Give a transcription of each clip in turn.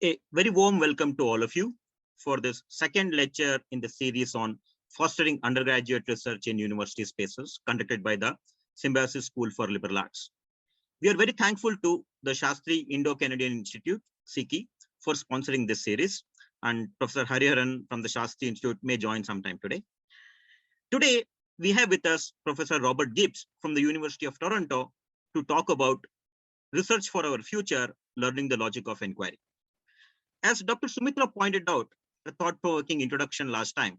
A very warm welcome to all of you for this second lecture in the series on fostering undergraduate research in university spaces conducted by the Symbiosis School for Liberal Arts. We are very thankful to the Shastri Indo-Canadian Institute, SICI, for sponsoring this series, and Professor Hariharan from the Shastri Institute may join sometime today. Today, we have with us Professor Robert Gibbs from the University of Toronto to talk about research for our future, learning the logic of inquiry. As Dr. Sumitra pointed out, a thought-provoking introduction last time,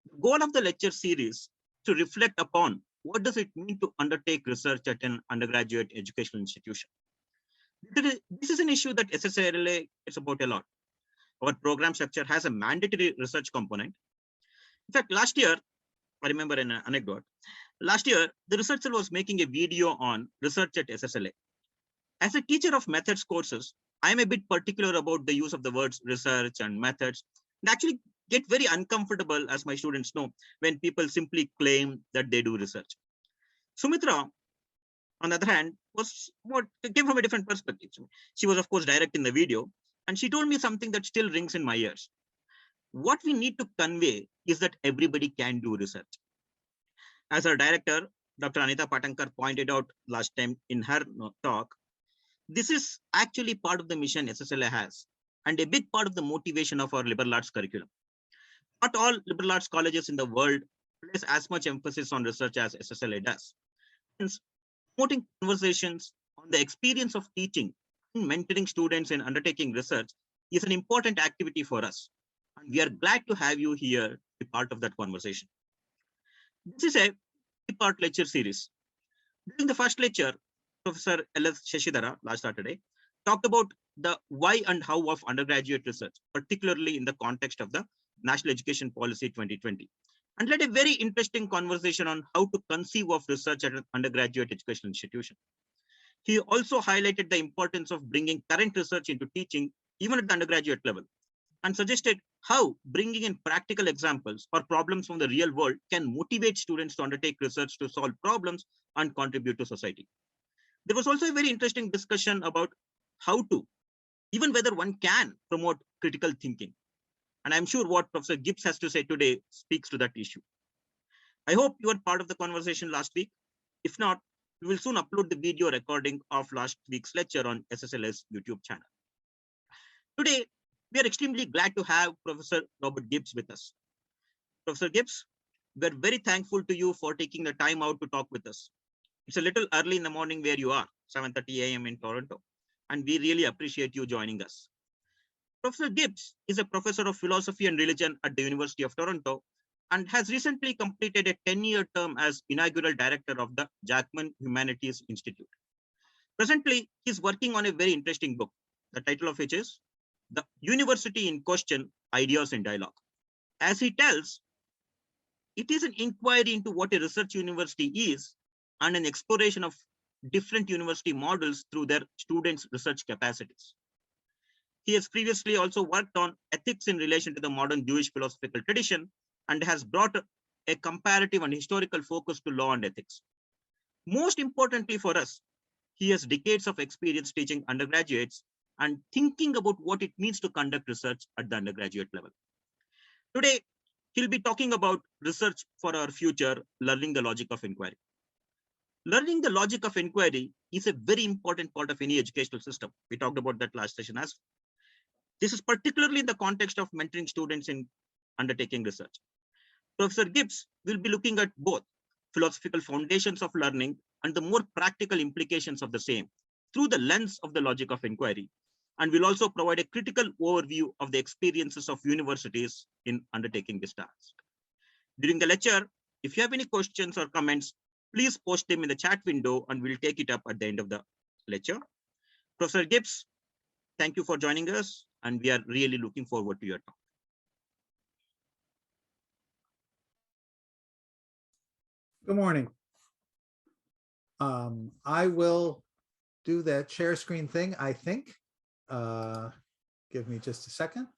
the goal of the lecture series is to reflect upon what does it mean to undertake research at an undergraduate educational institution. This is an issue that SSLA is about a lot. Our program structure has a mandatory research component. In fact, last year, I remember an anecdote. Last year, the researcher was making a video on research at SSLA. As a teacher of methods courses, I am a bit particular about the use of the words research and methods, and actually get very uncomfortable, as my students know, when people simply claim that they do research. Sumitra, on the other hand, came from a different perspective. She was, of course, direct in the video, and she told me something that still rings in my ears. What we need to convey is that everybody can do research. As our director, Dr. Anita Patankar, pointed out last time in her talk, this is actually part of the mission SSLA has, and a big part of the motivation of our liberal arts curriculum. Not all liberal arts colleges in the world place as much emphasis on research as SSLA does. Hence, promoting conversations on the experience of teaching and mentoring students in undertaking research is an important activity for us. And we are glad to have you here to be part of that conversation. This is a three-part lecture series. During the first lecture, Professor L.S. Shashidhara, last Saturday, talked about the why and how of undergraduate research, particularly in the context of the National Education Policy 2020, and led a very interesting conversation on how to conceive of research at an undergraduate educational institution. He also highlighted the importance of bringing current research into teaching, even at the undergraduate level, and suggested how bringing in practical examples or problems from the real world can motivate students to undertake research to solve problems and contribute to society. There was also a very interesting discussion about how to, even whether one can promote critical thinking. And I'm sure what Professor Gibbs has to say today speaks to that issue. I hope you were part of the conversation last week. If not, we will soon upload the video recording of last week's lecture on SSLA's YouTube channel. Today, we are extremely glad to have Professor Robert Gibbs with us. Professor Gibbs, we're very thankful to you for taking the time out to talk with us. It's a little early in the morning where you are, 7:30 a.m. in Toronto, and we really appreciate you joining us. Professor Gibbs is a professor of philosophy and religion at the University of Toronto and has recently completed a 10-year term as Inaugural Director of the Jackman Humanities Institute. Presently, he's working on a very interesting book, the title of which is The University in Question, Ideas in Dialogue. As he tells, it is an inquiry into what a research university is and an exploration of different university models through their students' research capacities. He has previously also worked on ethics in relation to the modern Jewish philosophical tradition and has brought a comparative and historical focus to law and ethics. Most importantly for us, he has decades of experience teaching undergraduates and thinking about what it means to conduct research at the undergraduate level. Today, he'll be talking about research for our future, learning the logic of inquiry. Learning the logic of inquiry is a very important part of any educational system. We talked about that last session as well. This is particularly in the context of mentoring students in undertaking research. Professor Gibbs will be looking at both philosophical foundations of learning and the more practical implications of the same through the lens of the logic of inquiry, and will also provide a critical overview of the experiences of universities in undertaking this task. During the lecture, if you have any questions or comments, please post them in the chat window and we'll take it up at the end of the lecture. Professor Gibbs, thank you for joining us, and we are really looking forward to your talk. Good morning. I will do that share screen thing, I think. Give me just a second.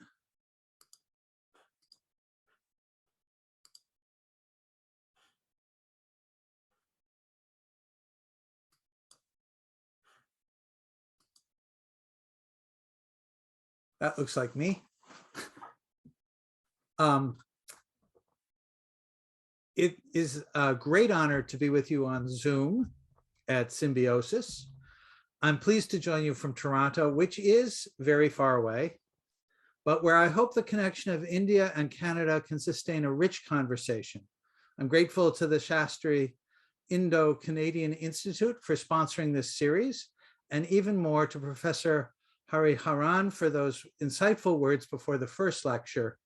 That looks like me. It is a great honor to be with you on Zoom at Symbiosis. I'm pleased to join you from Toronto, which is very far away, but where I hope the connection of India and Canada can sustain a rich conversation. I'm grateful to the Shastri Indo-Canadian Institute for sponsoring this series, and even more to Professor Hariharan for those insightful words before the first lecture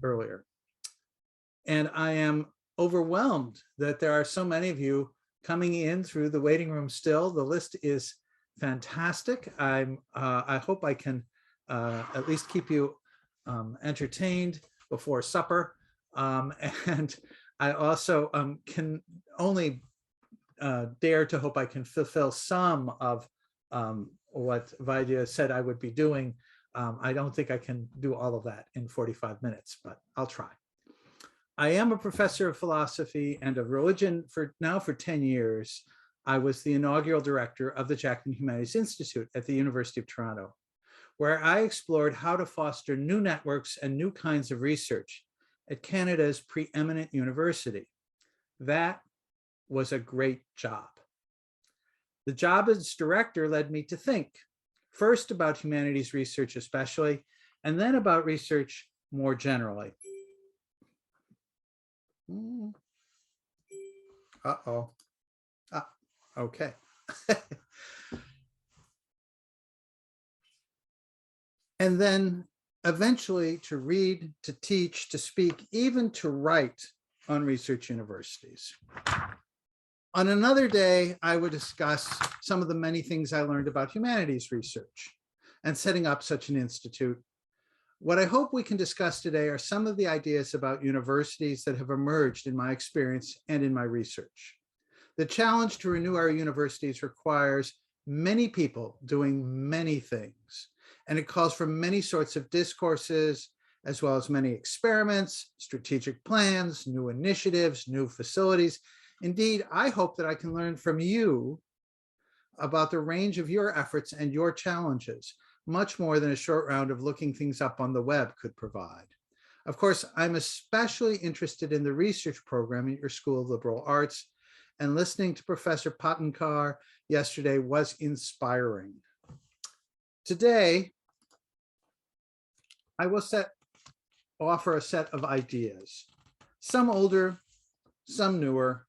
earlier. And I am overwhelmed that there are so many of you coming in through the waiting room still. The list is fantastic. I hope I can at least keep you entertained before supper. And I also can only dare to hope I can fulfill some of what Vaidya said I would be doing. I don't think I can do all of that in 45 minutes, but I'll try. I am a professor of philosophy and of religion for 10 years. I was the inaugural director of the Jackman Humanities Institute at the University of Toronto, where I explored how to foster new networks and new kinds of research at Canada's preeminent university. That was a great job. The job as director led me to think, first about humanities research especially, and then about research more generally. Uh-oh. Okay. And then eventually to read, to teach, to speak, even to write on research universities. On another day, I would discuss some of the many things I learned about humanities research and setting up such an institute. What I hope we can discuss today are some of the ideas about universities that have emerged in my experience and in my research. The challenge to renew our universities requires many people doing many things, and it calls for many sorts of discourses, as well as many experiments, strategic plans, new initiatives, new facilities. Indeed, I hope that I can learn from you about the range of your efforts and your challenges, much more than a short round of looking things up on the web could provide. Of course, I'm especially interested in the research program at your School of Liberal Arts, and listening to Professor Patankar yesterday was inspiring. Today, I will offer a set of ideas, some older, some newer,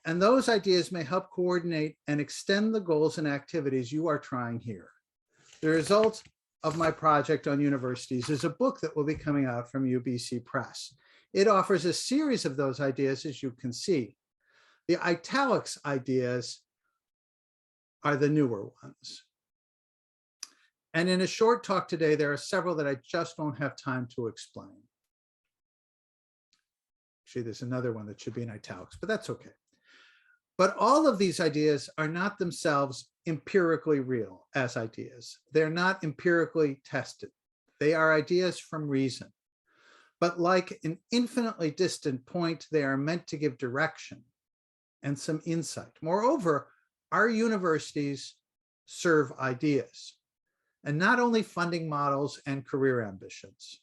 and those ideas may help coordinate and extend the goals and activities you are trying here. The result of my project on universities is a book that will be coming out from UBC Press. It offers a series of those ideas, as you can see. The italics ideas are the newer ones. And in a short talk today, there are several that I just won't have time to explain. Actually, there's another one that should be in italics, but that's okay. But all of these ideas are not themselves empirically real as ideas. They're not empirically tested. They are ideas from reason. But like an infinitely distant point, they are meant to give direction and some insight. Moreover, our universities serve ideas, and not only funding models and career ambitions.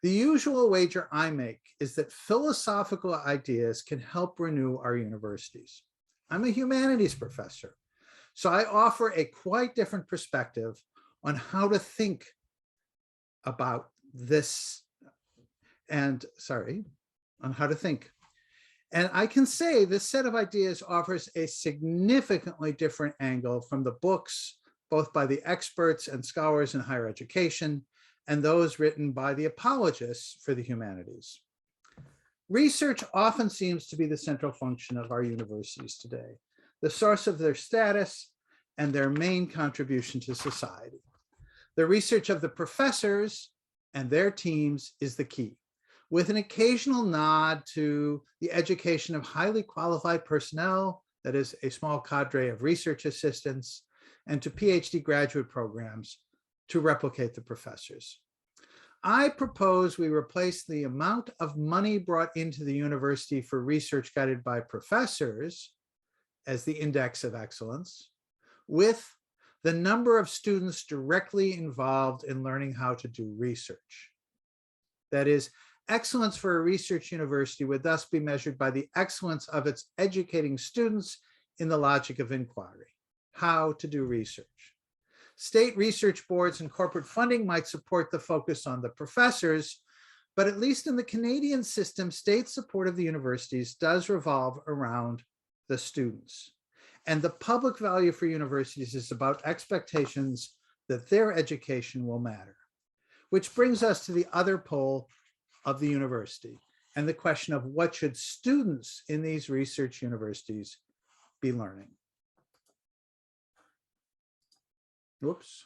The usual wager I make is that philosophical ideas can help renew our universities. I'm a humanities professor, so I offer a quite different perspective on how to think about this on how to think. And I can say this set of ideas offers a significantly different angle from the books, both by the experts and scholars in higher education, and those written by the apologists for the humanities. Research often seems to be the central function of our universities today, the source of their status and their main contribution to society. The research of the professors and their teams is the key, with an occasional nod to the education of highly qualified personnel, that is a small cadre of research assistants, and to PhD graduate programs to replicate the professors. I propose we replace the amount of money brought into the university for research guided by professors as the index of excellence with the number of students directly involved in learning how to do research. That is, excellence for a research university would thus be measured by the excellence of its educating students in the logic of inquiry, how to do research. State research boards and corporate funding might support the focus on the professors, but at least in the Canadian system, state support of the universities does revolve around the students. And the public value for universities is about expectations that their education will matter, which brings us to the other pole of the university and the question of what should students in these research universities be learning. Whoops.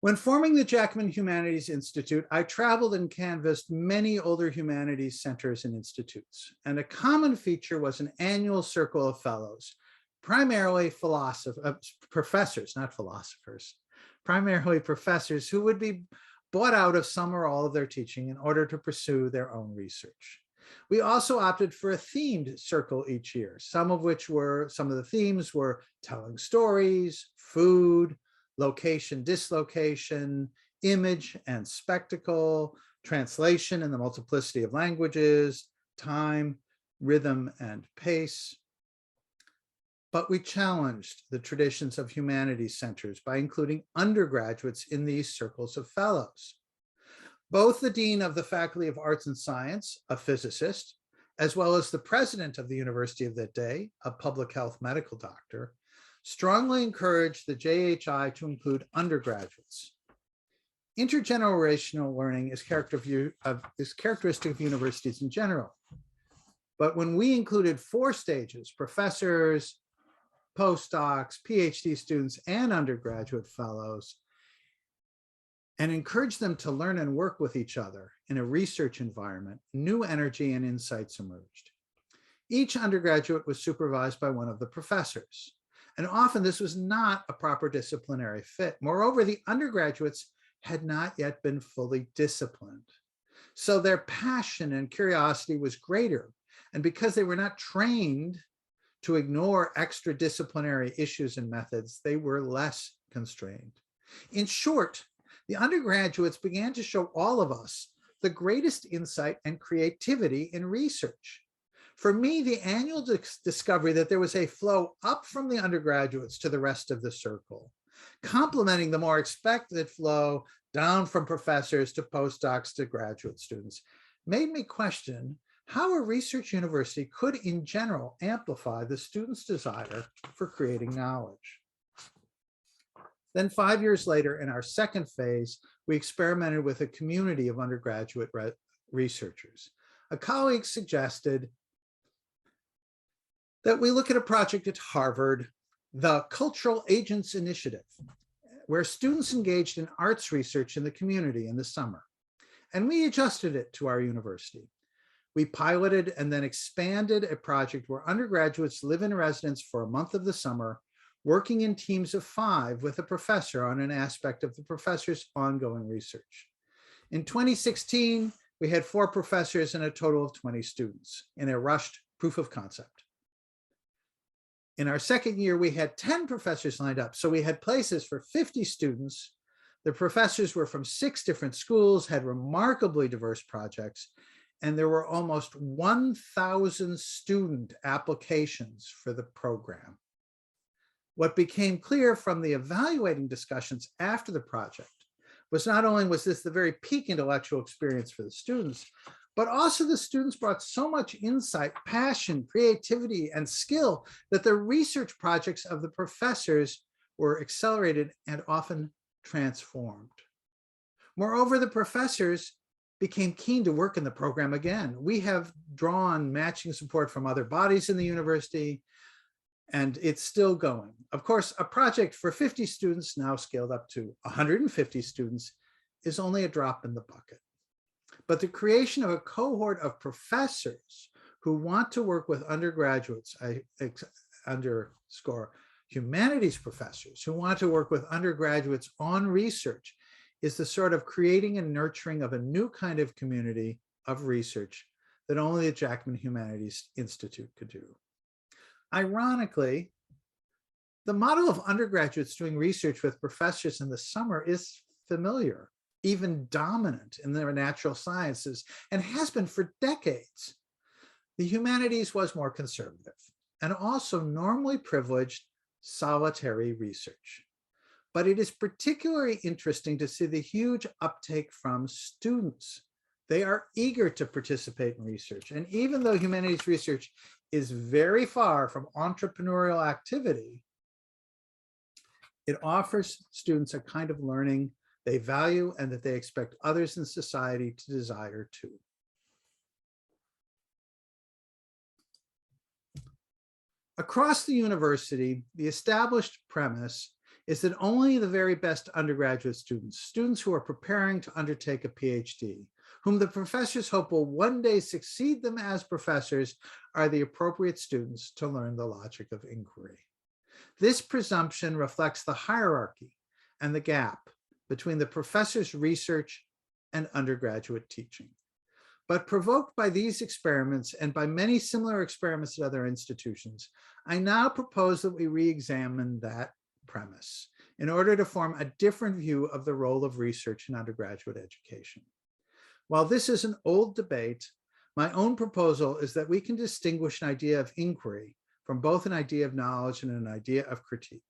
When forming the Jackman Humanities Institute, I traveled and canvassed many older humanities centers and institutes, and a common feature was an annual circle of fellows, primarily professors, not philosophers, primarily professors who would be bought out of some or all of their teaching in order to pursue their own research. We also opted for a themed circle each year, some of the themes were telling stories, food, location, dislocation, image and spectacle, translation and the multiplicity of languages, time, rhythm, and pace. But we challenged the traditions of humanities centers by including undergraduates in these circles of fellows. Both the Dean of the Faculty of Arts and Science, a physicist, as well as the president of the university of that day, a public health medical doctor, strongly encouraged the JHI to include undergraduates. Intergenerational learning is characteristic of universities in general. But when we included 4 stages, professors, postdocs, PhD students, and undergraduate fellows, and encouraged them to learn and work with each other in a research environment, new energy and insights emerged. Each undergraduate was supervised by one of the professors, and often this was not a proper disciplinary fit. Moreover, the undergraduates had not yet been fully disciplined, so their passion and curiosity was greater, and because they were not trained to ignore extra-disciplinary issues and methods, they were less constrained. In short, the undergraduates began to show all of us the greatest insight and creativity in research. For me, the annual discovery that there was a flow up from the undergraduates to the rest of the circle, complementing the more expected flow down from professors to postdocs to graduate students, made me question how a research university could, in general, amplify the students' desire for creating knowledge. Then 5 years later, in our second phase, we experimented with a community of undergraduate researchers. A colleague suggested that we look at a project at Harvard, the Cultural Agents Initiative, where students engaged in arts research in the community in the summer. And we adjusted it to our university. We piloted and then expanded a project where undergraduates live in residence for a month of the summer, working in teams of 5 with a professor on an aspect of the professor's ongoing research. In 2016, we had 4 professors and a total of 20 students in a rushed proof of concept. In our second year, we had 10 professors lined up, so we had places for 50 students. The professors were from 6 different schools, had remarkably diverse projects, and there were almost 1,000 student applications for the program. What became clear from the evaluating discussions after the project was not only was this the very peak intellectual experience for the students, but also the students brought so much insight, passion, creativity, and skill that the research projects of the professors were accelerated and often transformed. Moreover, the professors became keen to work in the program again. We have drawn matching support from other bodies in the university, and it's still going. Of course, a project for 50 students, now scaled up to 150 students, is only a drop in the bucket. But the creation of a cohort of professors who want to work with undergraduates, I underscore humanities professors who want to work with undergraduates on research, is the sort of creating and nurturing of a new kind of community of research that only the Jackman Humanities Institute could do. Ironically, the model of undergraduates doing research with professors in the summer is familiar, even dominant in the natural sciences, and has been for decades. The humanities was more conservative and also normally privileged solitary research. But it is particularly interesting to see the huge uptake from students. They are eager to participate in research. And even though humanities research is very far from entrepreneurial activity, it offers students a kind of learning they value and that they expect others in society to desire too. Across the university, the established premise is that only the very best undergraduate students, students who are preparing to undertake a PhD, whom the professors hope will one day succeed them as professors, are the appropriate students to learn the logic of inquiry. This presumption reflects the hierarchy and the gap between the professor's research and undergraduate teaching. But provoked by these experiments and by many similar experiments at other institutions, I now propose that we re-examine that premise in order to form a different view of the role of research in undergraduate education. While this is an old debate, my own proposal is that we can distinguish an idea of inquiry from both an idea of knowledge and an idea of critique.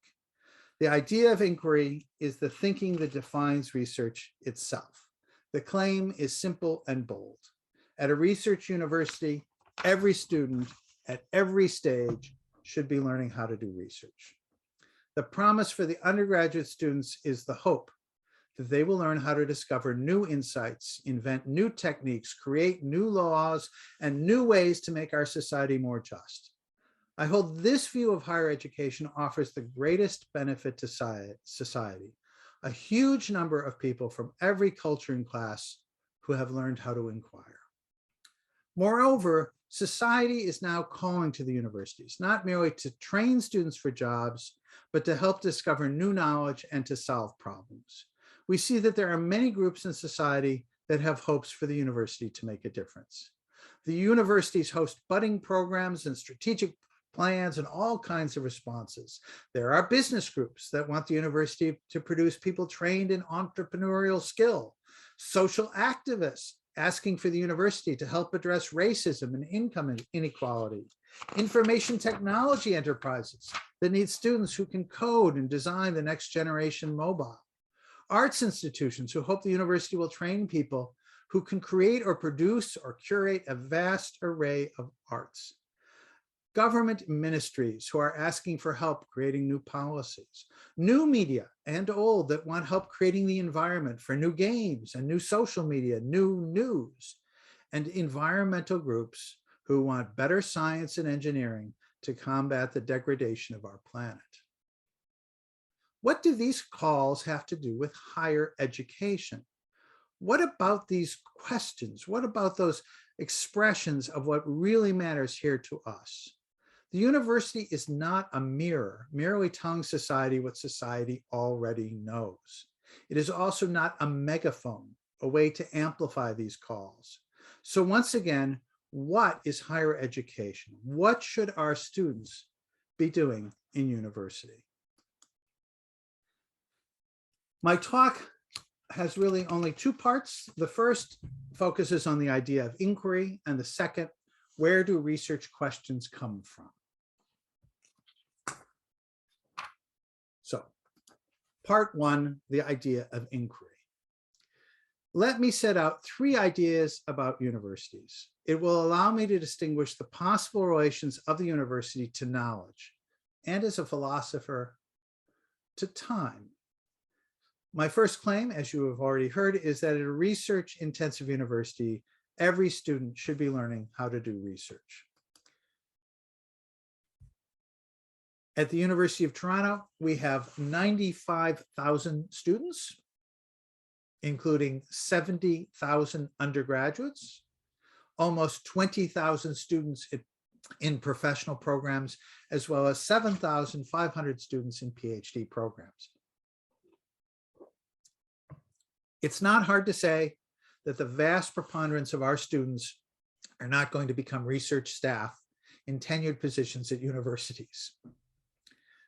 The idea of inquiry is the thinking that defines research itself. The claim is simple and bold. At a research university, every student at every stage should be learning how to do research. The promise for the undergraduate students is the hope that they will learn how to discover new insights, invent new techniques, create new laws, and new ways to make our society more just. I hold this view of higher education offers the greatest benefit to society, a huge number of people from every culture and class who have learned how to inquire. Moreover, society is now calling to the universities, not merely to train students for jobs, but to help discover new knowledge and to solve problems. We see that there are many groups in society that have hopes for the university to make a difference. The universities host budding programs and strategic plans and all kinds of responses. There are business groups that want the university to produce people trained in entrepreneurial skill, social activists asking for the university to help address racism and income inequality, information technology enterprises that need students who can code and design the next generation mobile, arts institutions who hope the university will train people who can create or produce or curate a vast array of arts, government ministries who are asking for help creating new policies, new media and old that want help creating the environment for new games and new social media, new news, and environmental groups who want better science and engineering to combat the degradation of our planet. What do these calls have to do with higher education? What about these questions? What about those expressions of what really matters here to us? The university is not a mirror, merely telling society what society already knows. It is also not a megaphone, a way to amplify these calls. So once again, what is higher education? What should our students be doing in university? My talk has really only two parts. The first focuses on the idea of inquiry, and the second, where do research questions come from? So, part one, the idea of inquiry. Let me set out three ideas about universities. It will allow me to distinguish the possible relations of the university to knowledge, and as a philosopher, to time. My first claim, as you have already heard, is that at a research-intensive university, every student should be learning how to do research. At the University of Toronto, we have 95,000 students, including 70,000 undergraduates, almost 20,000 students in professional programs, as well as 7,500 students in PhD programs. It's not hard to say that the vast preponderance of our students are not going to become research staff in tenured positions at universities.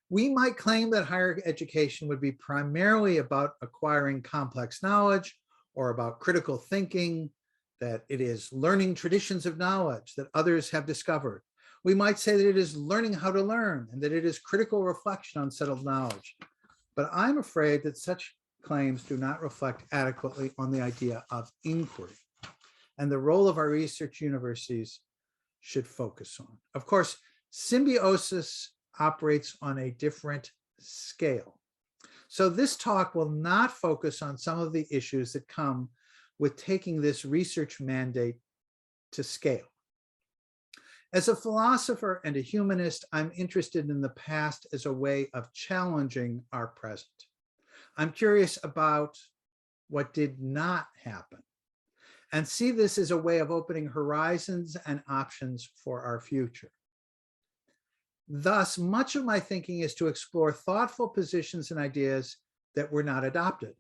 We might claim that higher education would be primarily about acquiring complex knowledge or about critical thinking, that it is learning traditions of knowledge that others have discovered. We might say that it is learning how to learn and that it is critical reflection on settled knowledge. But I'm afraid that such claims do not reflect adequately on the idea of inquiry and the role of our research universities should focus on. Of course, Symbiosis operates on a different scale. So this talk will not focus on some of the issues that come with taking this research mandate to scale. As a philosopher and a humanist, I'm interested in the past as a way of challenging our present. I'm curious about what did not happen and see this as a way of opening horizons and options for our future. Thus, much of my thinking is to explore thoughtful positions and ideas that were not adopted.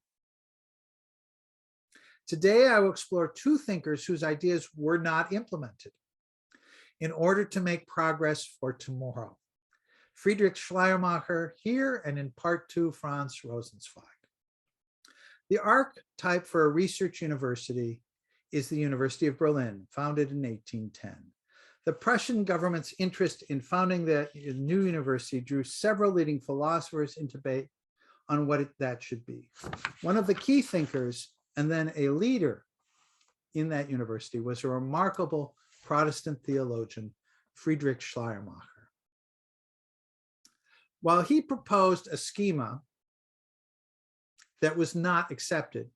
Today, I will explore two thinkers whose ideas were not implemented in order to make progress for tomorrow. Friedrich Schleiermacher here, and in part two, Franz Rosenzweig. The archetype for a research university is the University of Berlin, founded in 1810. The Prussian government's interest in founding the new university drew several leading philosophers into debate on what that should be. One of the key thinkers and then a leader in that university was a remarkable Protestant theologian, Friedrich Schleiermacher. While he proposed a schema that was not accepted,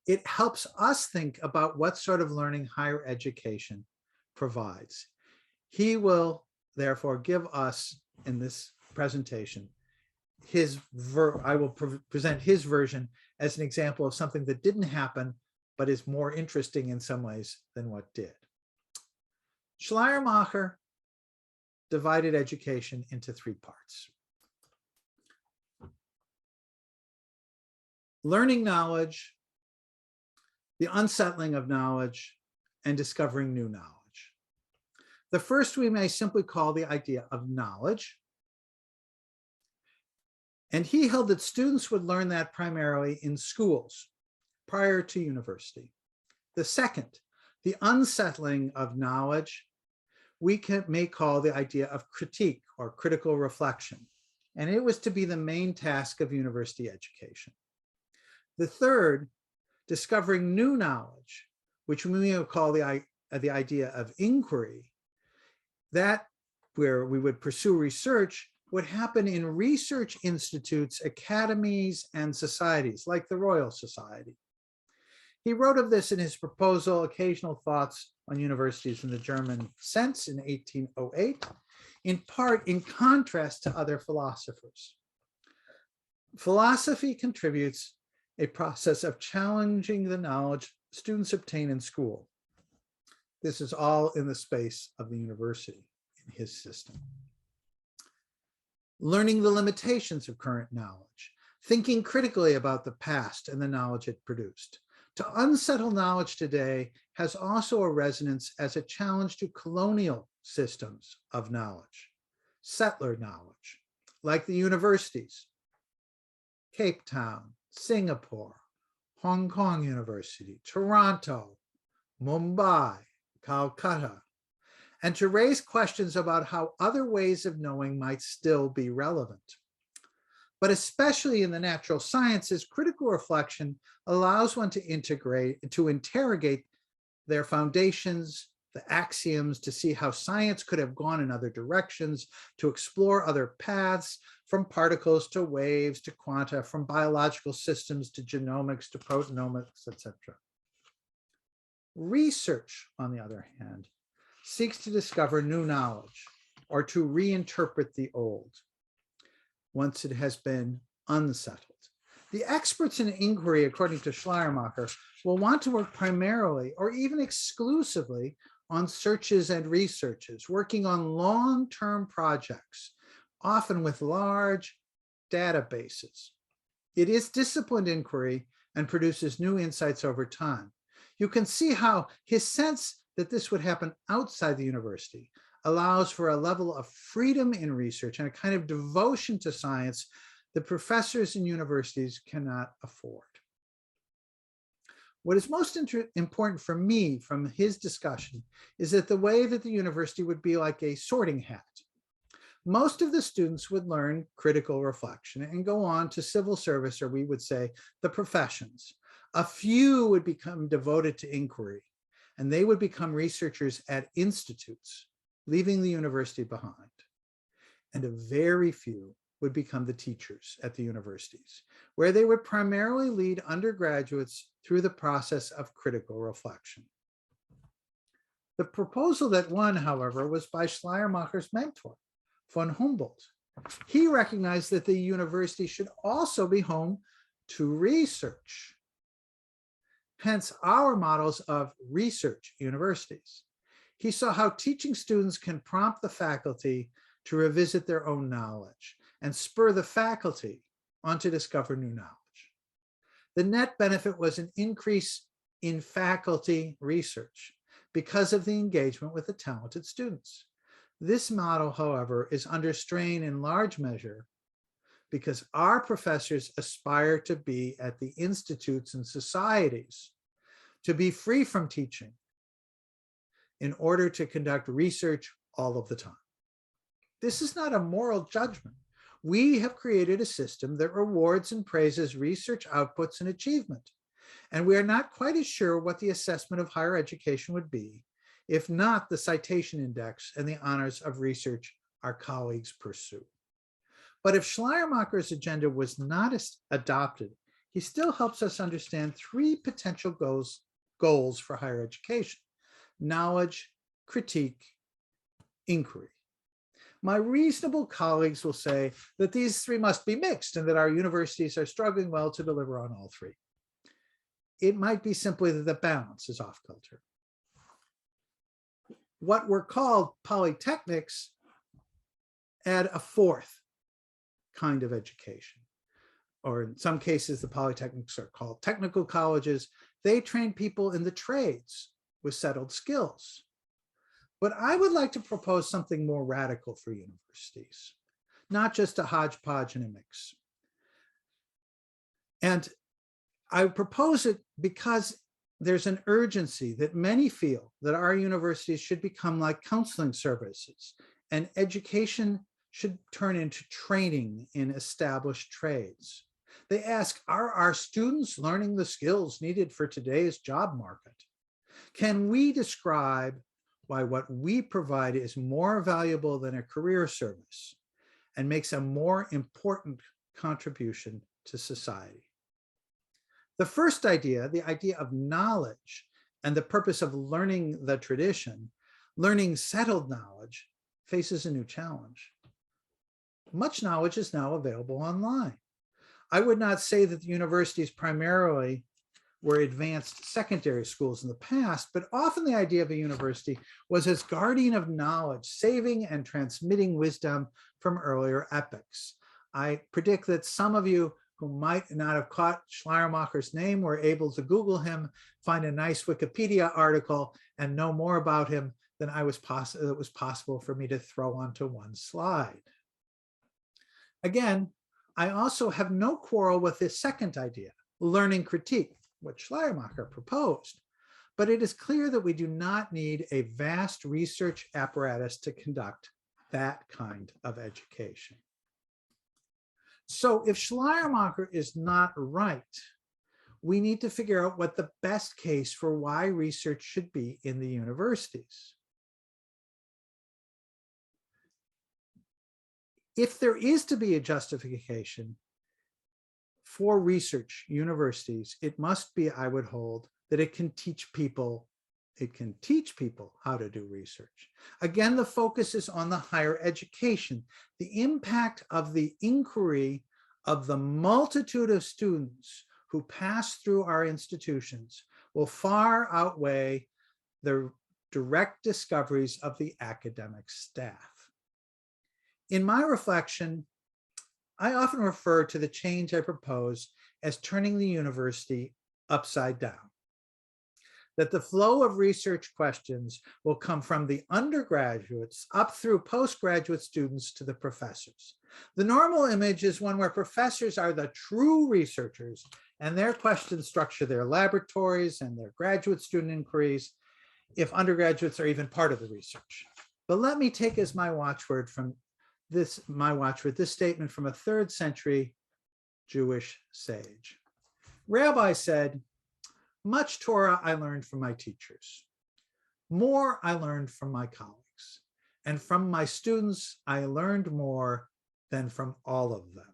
it helps us think about what sort of learning higher education provides. He will therefore give us in this presentation I will present his version as an example of something that didn't happen, but is more interesting in some ways than what did. Schleiermacher divided education into three parts: learning knowledge, the unsettling of knowledge, and discovering new knowledge. The first we may simply call the idea of knowledge. And he held that students would learn that primarily in schools prior to university. The second, the unsettling of knowledge, we may call the idea of critique or critical reflection. And it was to be the main task of university education. The third, discovering new knowledge, which we will call the idea of inquiry, that where we would pursue research would happen in research institutes, academies, and societies like the Royal Society. He wrote of this in his proposal, Occasional Thoughts on Universities in the German Sense in 1808, in part in contrast to other philosophers. Philosophy contributes a process of challenging the knowledge students obtain in school. This is all in the space of the university in his system. Learning the limitations of current knowledge, thinking critically about the past and the knowledge it produced. To unsettle knowledge today has also a resonance as a challenge to colonial systems of knowledge, settler knowledge, like the universities, Cape Town, Singapore, Hong Kong University, Toronto, Mumbai, Calcutta, and to raise questions about how other ways of knowing might still be relevant. But especially in the natural sciences, critical reflection allows one to interrogate their foundations, the axioms, to see how science could have gone in other directions, to explore other paths, from particles to waves to quanta, from biological systems to genomics to proteomics, etc. Research, on the other hand, seeks to discover new knowledge or to reinterpret the old once it has been unsettled. The experts in inquiry, according to Schleiermacher, will want to work primarily or even exclusively on searches and researches, working on long-term projects, often with large databases. It is disciplined inquiry and produces new insights over time. You can see how his sense that this would happen outside the university allows for a level of freedom in research and a kind of devotion to science that professors and universities cannot afford. What is most important for me from his discussion is that the way that the university would be like a sorting hat. Most of the students would learn critical reflection and go on to civil service, or we would say the professions. A few would become devoted to inquiry, and they would become researchers at institutes, leaving the university behind. And a very few would become the teachers at the universities, where they would primarily lead undergraduates through the process of critical reflection. The proposal that won, however, was by Schleiermacher's mentor, von Humboldt. He recognized that the university should also be home to research. Hence our models of research universities. He saw how teaching students can prompt the faculty to revisit their own knowledge and spur the faculty on to discover new knowledge. The net benefit was an increase in faculty research because of the engagement with the talented students. This model, however, is under strain in large measure because our professors aspire to be at the institutes and societies, to be free from teaching in order to conduct research all of the time. This is not a moral judgment. We have created a system that rewards and praises research outputs and achievement. And we are not quite as sure what the assessment of higher education would be, if not the citation index and the honors of research our colleagues pursue. But if Schleiermacher's agenda was not adopted, he still helps us understand three potential goals for higher education: knowledge, critique, inquiry. My reasonable colleagues will say that these three must be mixed and that our universities are struggling well to deliver on all three. It might be simply that the balance is off kilter. What were called polytechnics add a fourth kind of education. Or in some cases, the polytechnics are called technical colleges. They train people in the trades with settled skills. But I would like to propose something more radical for universities, not just a hodgepodge and a mix. And I propose it because there's an urgency that many feel that our universities should become like counseling services, and education should turn into training in established trades. They ask, are our students learning the skills needed for today's job market? Can we describe why what we provide is more valuable than a career service and makes a more important contribution to society? The first idea, the idea of knowledge and the purpose of learning the tradition, learning settled knowledge, faces a new challenge. Much knowledge is now available online. I would not say that the universities primarily were advanced secondary schools in the past, but often the idea of a university was as guardian of knowledge, saving and transmitting wisdom from earlier epochs. I predict that some of you who might not have caught Schleiermacher's name were able to Google him, find a nice Wikipedia article, and know more about him than it was possible for me to throw onto one slide. Again, I also have no quarrel with this second idea, learning critique, what Schleiermacher proposed, but it is clear that we do not need a vast research apparatus to conduct that kind of education. So if Schleiermacher is not right, we need to figure out what the best case for why research should be in the universities. If there is to be a justification for research universities, it must be, I would hold, that it can teach people how to do research. Again, the focus is on the higher education. The impact of the inquiry of the multitude of students who pass through our institutions will far outweigh the direct discoveries of the academic staff. In my reflection, I often refer to the change I propose as turning the university upside down. that the flow of research questions will come from the undergraduates up through postgraduate students to the professors. The normal image is one where professors are the true researchers and their questions structure their laboratories and their graduate student inquiries, if undergraduates are even part of the research. But let me take as my watchword this statement from a 3rd century Jewish sage. Rabbi said, "Much Torah I learned from my teachers. More I learned from my colleagues. And from my students, I learned more than from all of them."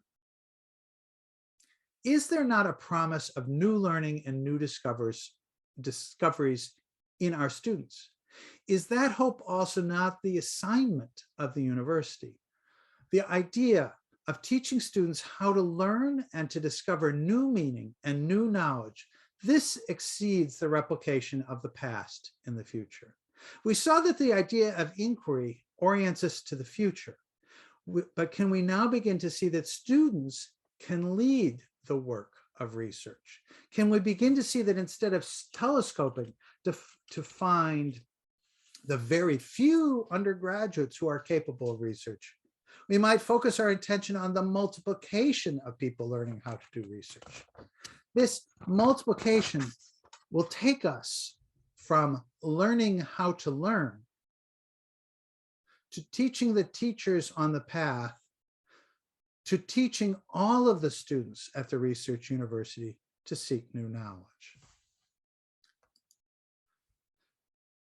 Is there not a promise of new learning and new discoveries in our students? Is that hope also not the assignment of the university? The idea of teaching students how to learn and to discover new meaning and new knowledge, this exceeds the replication of the past in the future. We saw that the idea of inquiry orients us to the future, but can we now begin to see that students can lead the work of research? Can we begin to see that instead of telescoping to find the very few undergraduates who are capable of research, we might focus our attention on the multiplication of people learning how to do research. This multiplication will take us from learning how to learn to teaching the teachers on the path to teaching all of the students at the research university to seek new knowledge.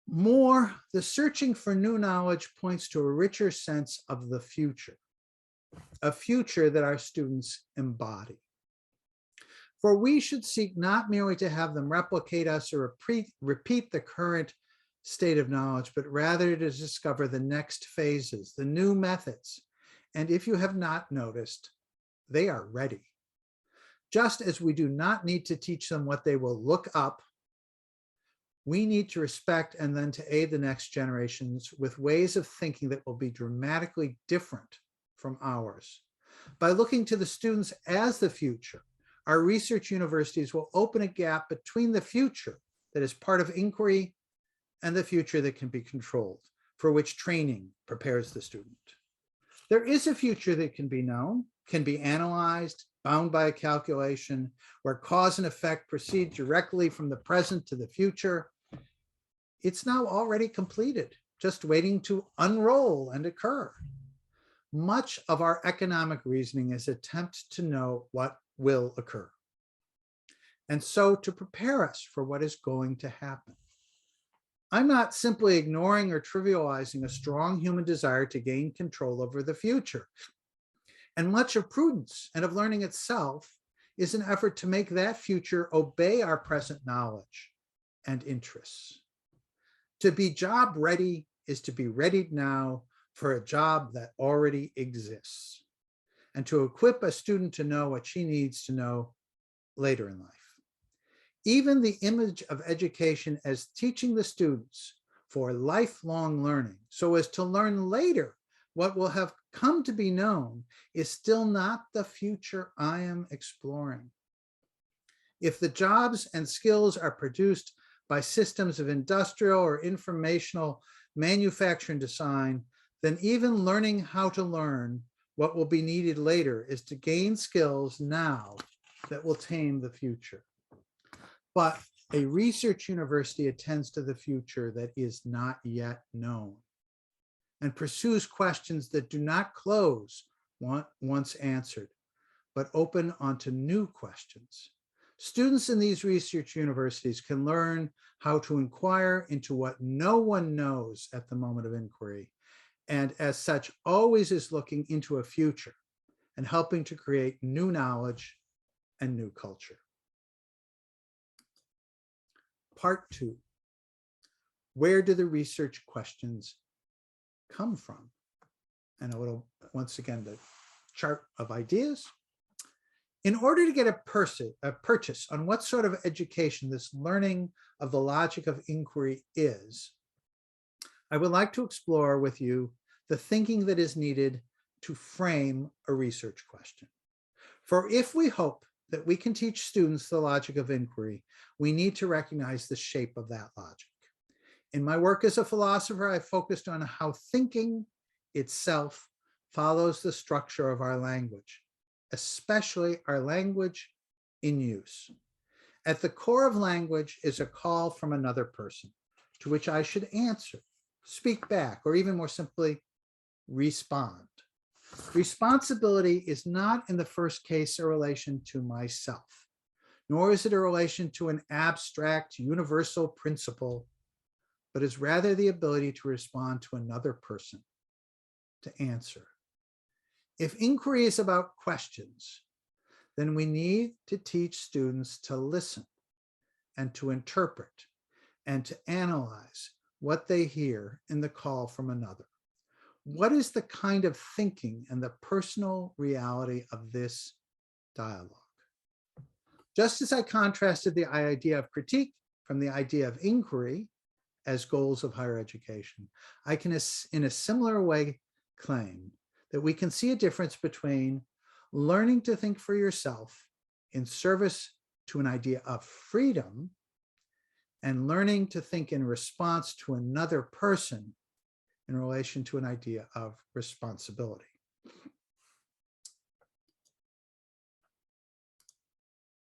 More, the searching for new knowledge points to a richer sense of the future, a future that our students embody. For we should seek not merely to have them replicate us or repeat the current state of knowledge, but rather to discover the next phases, the new methods. And if you have not noticed, they are ready. Just as we do not need to teach them what they will look up, we need to respect and then to aid the next generations with ways of thinking that will be dramatically different from ours. By looking to the students as the future, our research universities will open a gap between the future that is part of inquiry and the future that can be controlled, for which training prepares the student. There is a future that can be known, can be analyzed, bound by a calculation, where cause and effect proceed directly from the present to the future. It's now already completed, just waiting to unroll and occur. Much of our economic reasoning is attempt to know what will occur, and so to prepare us for what is going to happen. I'm not simply ignoring or trivializing a strong human desire to gain control over the future. And much of prudence and of learning itself is an effort to make that future obey our present knowledge and interests. To be job ready is to be readied now for a job that already exists, and to equip a student to know what she needs to know later in life. Even the image of education as teaching the students for lifelong learning, so as to learn later what will have come to be known, is still not the future I am exploring. If the jobs and skills are produced by systems of industrial or informational manufacturing design, then even learning how to learn what will be needed later is to gain skills now that will tame the future. But a research university attends to the future that is not yet known and pursues questions that do not close once answered, but open onto new questions. Students in these research universities can learn how to inquire into what no one knows at the moment of inquiry, and as such always is looking into a future and helping to create new knowledge and new culture. Part 2, where do the research questions come from? And a little, once again, the chart of ideas. In order to get a purchase on what sort of education this learning of the logic of inquiry is, I would like to explore with you the thinking that is needed to frame a research question. For if we hope that we can teach students the logic of inquiry, we need to recognize the shape of that logic. In my work as a philosopher, I focused on how thinking itself follows the structure of our language, especially our language in use. At the core of language is a call from another person to which I should answer, speak back, or even more simply, respond. Responsibility is not in the first case a relation to myself, nor is it a relation to an abstract universal principle, but is rather the ability to respond to another person, to answer. If inquiry is about questions, then we need to teach students to listen and to interpret and to analyze what they hear in the call from another. What is the kind of thinking and the personal reality of this dialogue? Just as I contrasted the idea of critique from the idea of inquiry as goals of higher education, I can, in a similar way, claim that we can see a difference between learning to think for yourself in service to an idea of freedom and learning to think in response to another person in relation to an idea of responsibility.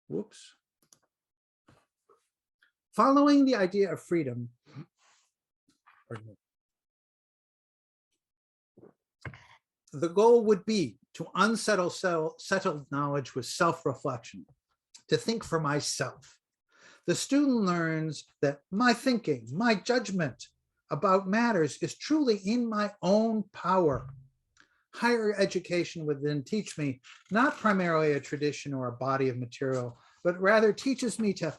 Whoops. Following the idea of freedom, the goal would be to unsettle settled knowledge with self-reflection, to think for myself. The student learns that my thinking, my judgment about matters is truly in my own power. Higher education would then teach me not primarily a tradition or a body of material, but rather teaches me to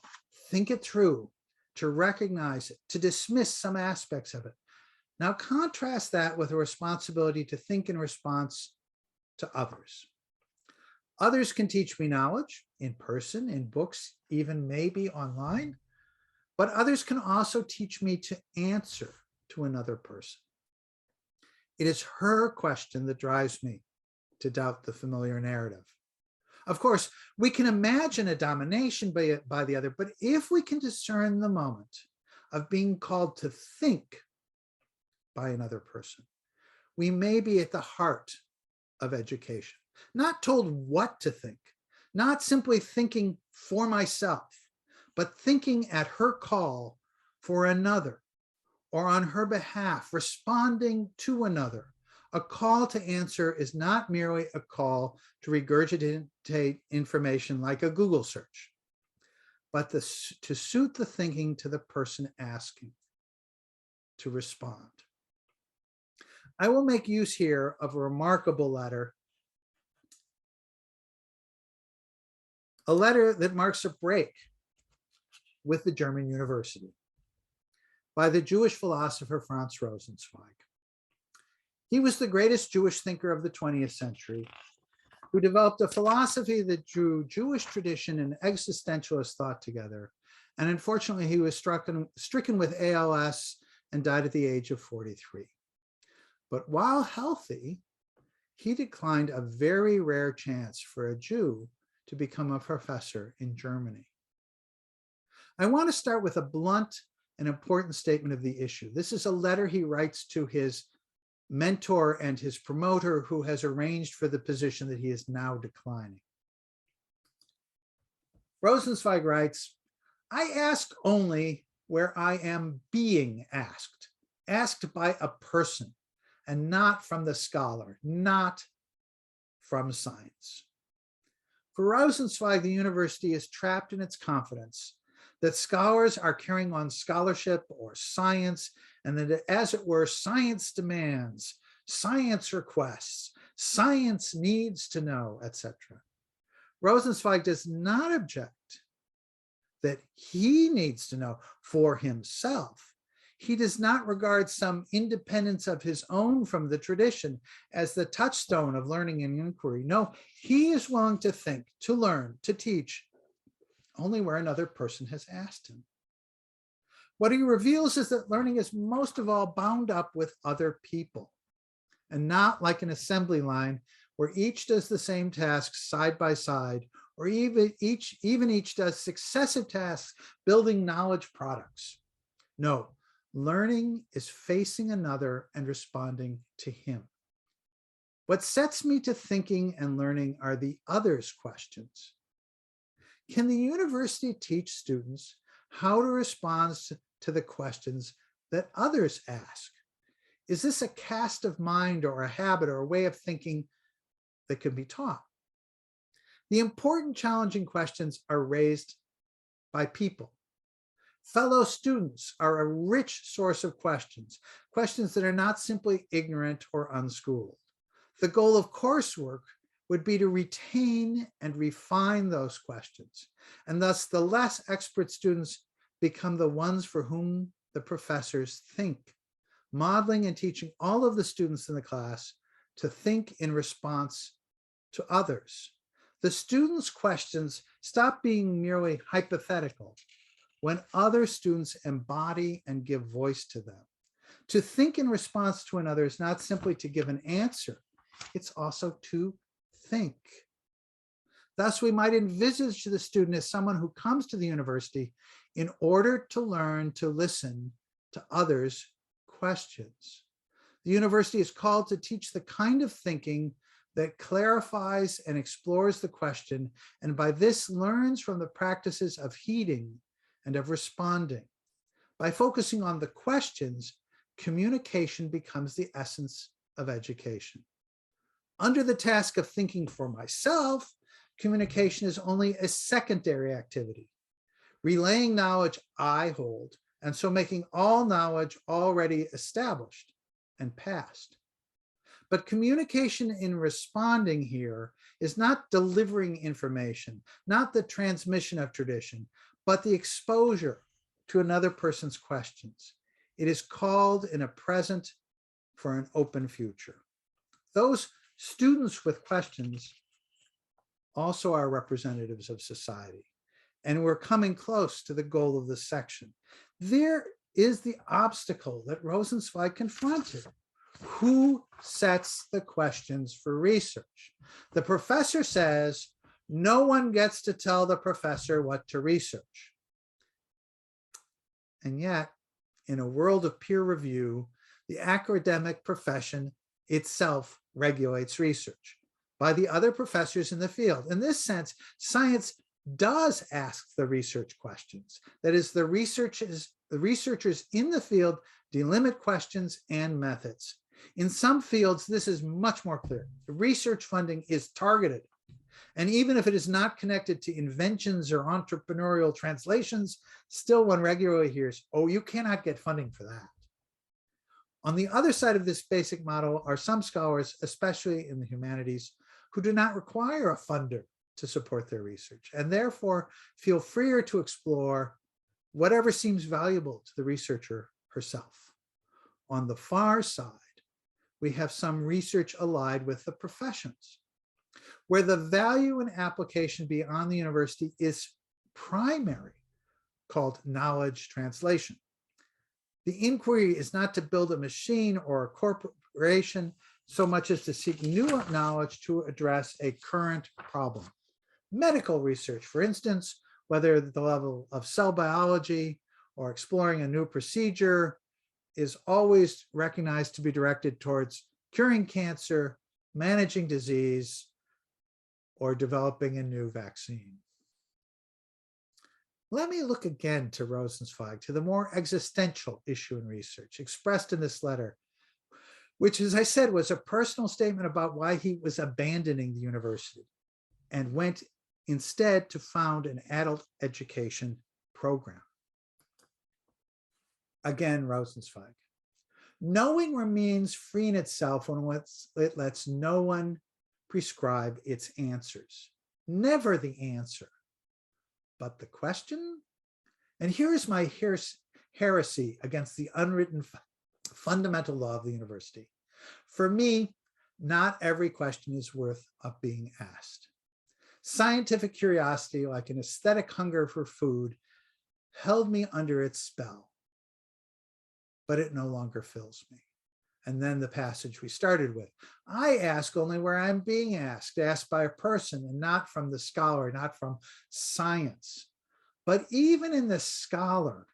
think it through, to recognize it, to dismiss some aspects of it. Now contrast that with a responsibility to think in response to others. Others can teach me knowledge in person, in books, even maybe online, but others can also teach me to answer to another person. It is her question that drives me to doubt the familiar narrative. Of course, we can imagine a domination by the other, but if we can discern the moment of being called to think by another person, we may be at the heart of education, not told what to think, not simply thinking for myself, but thinking at her call for another or on her behalf, responding to another. A call to answer is not merely a call to regurgitate information like a Google search, but to suit the thinking to the person asking, to respond. I will make use here of a remarkable letter, a letter that marks a break with the German university by the Jewish philosopher Franz Rosenzweig. He was the greatest Jewish thinker of the 20th century, who developed a philosophy that drew Jewish tradition and existentialist thought together. And unfortunately, he was stricken with ALS and died at the age of 43. But while healthy, he declined a very rare chance for a Jew to become a professor in Germany. I want to start with a blunt and important statement of the issue. This is a letter he writes to his mentor and his promoter, who has arranged for the position that he is now declining. Rosenzweig writes, "I ask only where I am being asked by a person, and not from the scholar, not from science." For Rosenzweig, the university is trapped in its confidence that scholars are carrying on scholarship or science, and that, as it were, science demands, science requests, science needs to know, etc. Rosenzweig does not object that he needs to know for himself. He does not regard some independence of his own from the tradition as the touchstone of learning and inquiry. No, he is willing to think, to learn, to teach, only where another person has asked him. What he reveals is that learning is most of all bound up with other people, and not like an assembly line where each does the same task side by side, or even each does successive tasks building knowledge products. No, learning is facing another and responding to him. What sets me to thinking and learning are the others questions. Can the university teach students how to respond to the questions that others ask? Is this a cast of mind or a habit or a way of thinking that can be taught? The important challenging questions are raised by people. Fellow students are a rich source of questions, questions that are not simply ignorant or unschooled. The goal of coursework would be to retain and refine those questions, and thus the less expert students become the ones for whom the professors think, modeling and teaching all of the students in the class to think in response to others. The students' questions stop being merely hypothetical when other students embody and give voice to them. To think in response to another is not simply to give an answer, it's also to think. Thus, we might envisage the student as someone who comes to the university in order to learn to listen to others' questions. The university is called to teach the kind of thinking that clarifies and explores the question, and by this learns from the practices of heeding and of responding. By focusing on the questions, communication becomes the essence of education. Under the task of thinking for myself, communication is only a secondary activity, relaying knowledge I hold, and so making all knowledge already established and past. But communication in responding here is not delivering information, not the transmission of tradition, but the exposure to another person's questions. It is called in a present for an open future. Those students with questions also are representatives of society, and we're coming close to the goal of this section. There is the obstacle that Rosenzweig confronted. Who sets the questions for research? The professor says, no one gets to tell the professor what to research. And yet, in a world of peer review, the academic profession itself regulates research by the other professors in the field. In this sense, science does ask the research questions. That is, the researchers in the field delimit questions and methods. In some fields, this is much more clear. The research funding is targeted. And even if it is not connected to inventions or entrepreneurial translations, still one regularly hears, oh, you cannot get funding for that. On the other side of this basic model are some scholars, especially in the humanities, who do not require a funder to support their research, and therefore feel freer to explore whatever seems valuable to the researcher herself. On the far side, we have some research allied with the professions, where the value and application beyond the university is primary, called knowledge translation. The inquiry is not to build a machine or a corporation so much as to seek new knowledge to address a current problem. Medical research, for instance, whether at the level of cell biology or exploring a new procedure, is always recognized to be directed towards curing cancer, managing disease, or developing a new vaccine. Let me look again to Rosenzweig, to the more existential issue in research expressed in this letter, which, as I said, was a personal statement about why he was abandoning the university and went instead to found an adult education program. Again, Rosenzweig. Knowing remains free in itself when it lets no one prescribe its answers. Never the answer, but the question. And here is my heresy against the unwritten fundamental law of the university. For me, not every question is worth being asked. Scientific curiosity, like an aesthetic hunger for food, held me under its spell, but it no longer fills me. And then the passage we started with. I ask only where I'm being asked by a person and not from the scholar, not from science. But even in the scholar,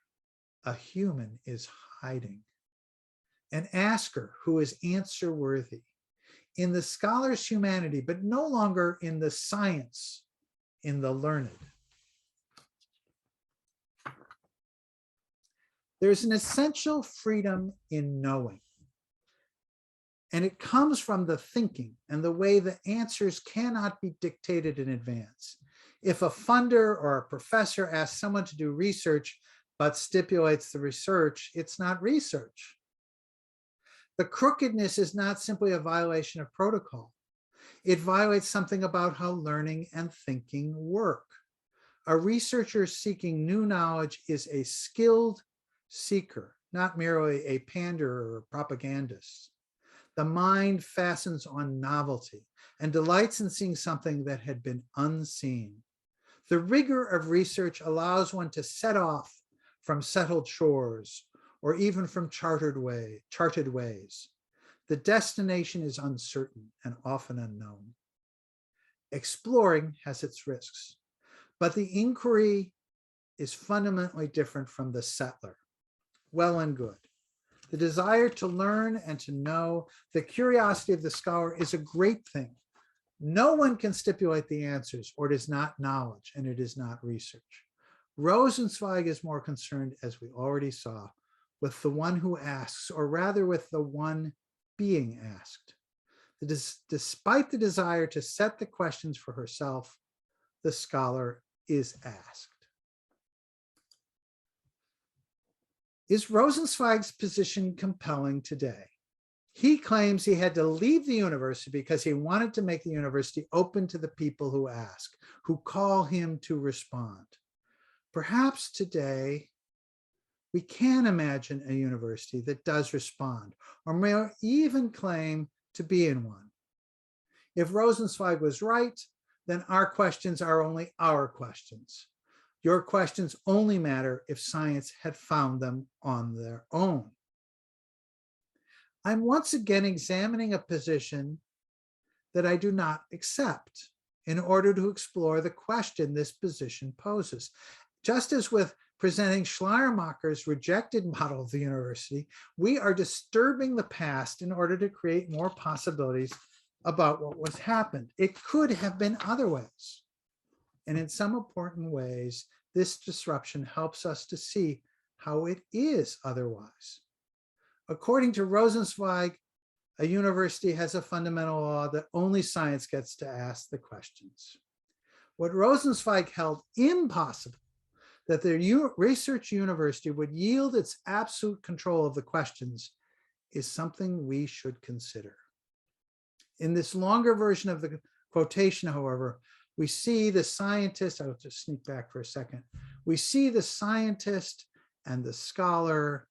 a human is hiding. An asker who is answer worthy. In the scholar's humanity, but no longer in the science, in the learned. There's an essential freedom in knowing. And it comes from the thinking and the way the answers cannot be dictated in advance. If a funder or a professor asks someone to do research, but stipulates the research, it's not research. The crookedness is not simply a violation of protocol. It violates something about how learning and thinking work. A researcher seeking new knowledge is a skilled seeker, not merely a panderer or propagandist. The mind fastens on novelty and delights in seeing something that had been unseen. The rigor of research allows one to set off from settled shores or even from charted ways. The destination is uncertain and often unknown. Exploring has its risks, but the inquiry is fundamentally different from the settler. Well and good. The desire to learn and to know, the curiosity of the scholar is a great thing. No one can stipulate the answers, or it is not knowledge and it is not research. Rosenzweig is more concerned, as we already saw, with the one who asks, or rather with the one being asked. Despite the desire to set the questions for herself, the scholar is asked. Is Rosenzweig's position compelling today? He claims he had to leave the university because he wanted to make the university open to the people who ask, who call him to respond. Perhaps today, we can imagine a university that does respond, or may even claim to be in one. If Rosenzweig was right, then our questions are only our questions. Your questions only matter if science had found them on their own. I'm once again examining a position that I do not accept in order to explore the question this position poses. Just as with presenting Schleiermacher's rejected model of the university, we are disturbing the past in order to create more possibilities about what was happened. It could have been other ways. And in some important ways, this disruption helps us to see how it is otherwise. According to Rosenzweig, a university has a fundamental law that only science gets to ask the questions. What Rosenzweig held impossible, that the research university would yield its absolute control of the questions, is something we should consider. In this longer version of the quotation, however, we see the scientist, I'll just sneak back for a second. We see the scientist and the scholar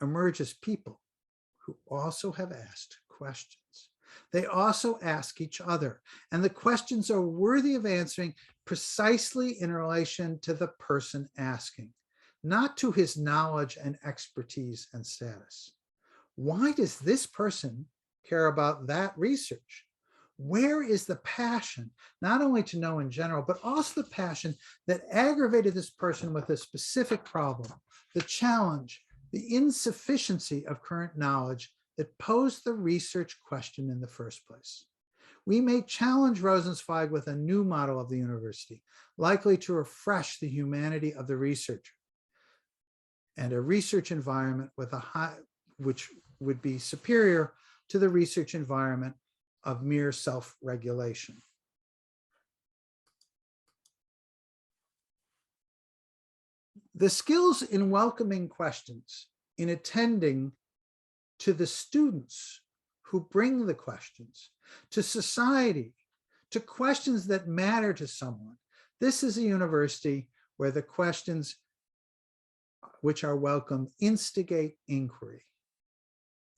emerge as people who also have asked questions. They also ask each other, and the questions are worthy of answering precisely in relation to the person asking, not to his knowledge and expertise and status. Why does this person care about that research? Where is the passion, not only to know in general, but also the passion that aggravated this person with a specific problem, the challenge, the insufficiency of current knowledge that posed the research question in the first place? We may challenge Rosenzweig with a new model of the university, likely to refresh the humanity of the researcher and a research environment with which would be superior to the research environment of mere self-regulation. The skills in welcoming questions, in attending to the students who bring the questions, to society, to questions that matter to someone. This is a university where the questions which are welcome instigate inquiry.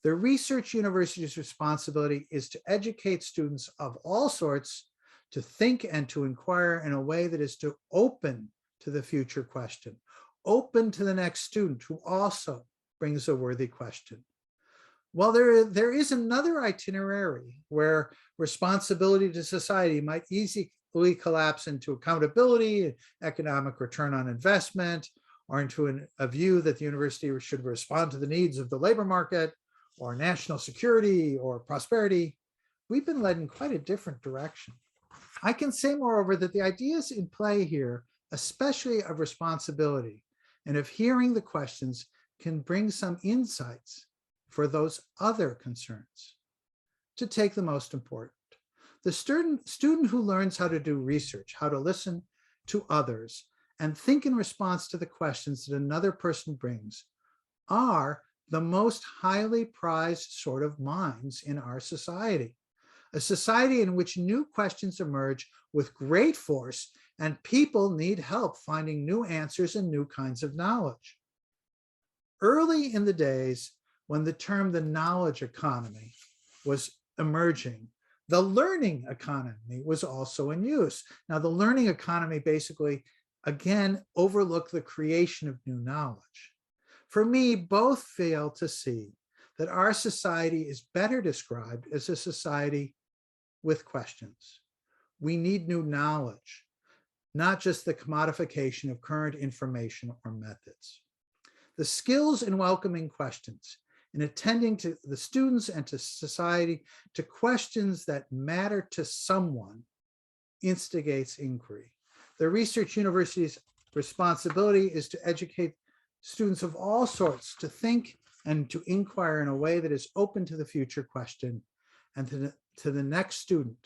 The research university's responsibility is to educate students of all sorts to think and to inquire in a way that is to open to the future question, open to the next student who also brings a worthy question. Well, there is another itinerary where responsibility to society might easily collapse into accountability, economic return on investment, or into a view that the university should respond to the needs of the labor market or national security or prosperity. We've been led in quite a different direction. I can say, moreover, that the ideas in play here, especially of responsibility and of hearing the questions, can bring some insights for those other concerns. To take the most important, the student who learns how to do research, how to listen to others, and think in response to the questions that another person brings, are the most highly prized sort of minds in our society. A society in which new questions emerge with great force, and people need help finding new answers and new kinds of knowledge. Early in the days, when the term the knowledge economy was emerging, the learning economy was also in use. Now, the learning economy basically, again, overlooked the creation of new knowledge. For me, both fail to see that our society is better described as a society with questions. We need new knowledge, not just the commodification of current information or methods. The skills in welcoming questions, in attending to the students and to society to questions that matter to someone, instigates inquiry. The research university's responsibility is to educate students of all sorts to think and to inquire in a way that is open to the future question and to the next student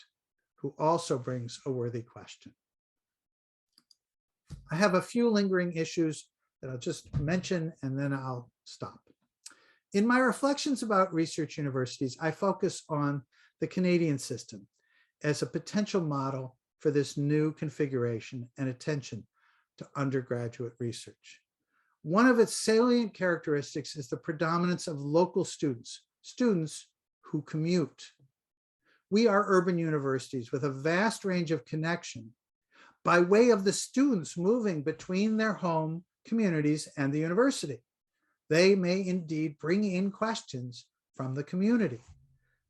who also brings a worthy question. I have a few lingering issues that I'll just mention and then I'll stop. In my reflections about research universities, I focus on the Canadian system as a potential model for this new configuration and attention to undergraduate research. One of its salient characteristics is the predominance of local students, students who commute. We are urban universities with a vast range of connection by way of the students moving between their home communities and the university. They may indeed bring in questions from the community.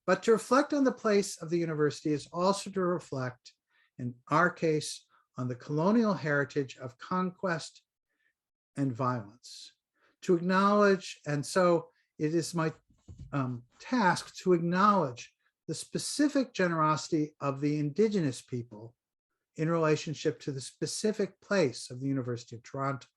But to reflect on the place of the university is also to reflect, in our case, on the colonial heritage of conquest and violence. To acknowledge, and so it is my task to acknowledge the specific generosity of the Indigenous people in relationship to the specific place of the University of Toronto.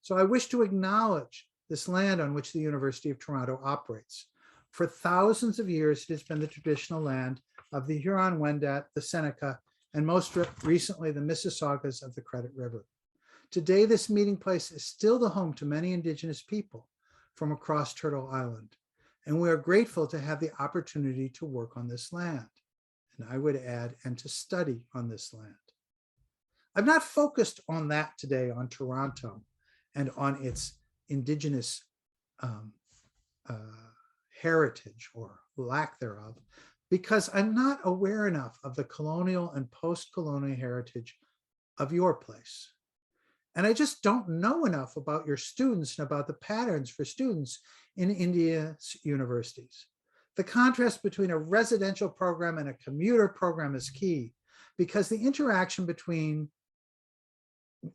So I wish to acknowledge this land on which the University of Toronto operates. For thousands of years, it has been the traditional land of the Huron-Wendat, the Seneca, and most recently, the Mississaugas of the Credit River. Today, this meeting place is still the home to many Indigenous people from across Turtle Island, and we are grateful to have the opportunity to work on this land. And I would add, and to study on this land. I've not focused on that today, on Toronto and on its Indigenous heritage or lack thereof, because I'm not aware enough of the colonial and post-colonial heritage of your place. And I just don't know enough about your students and about the patterns for students in India's universities. The contrast between a residential program and a commuter program is key, because the interaction between,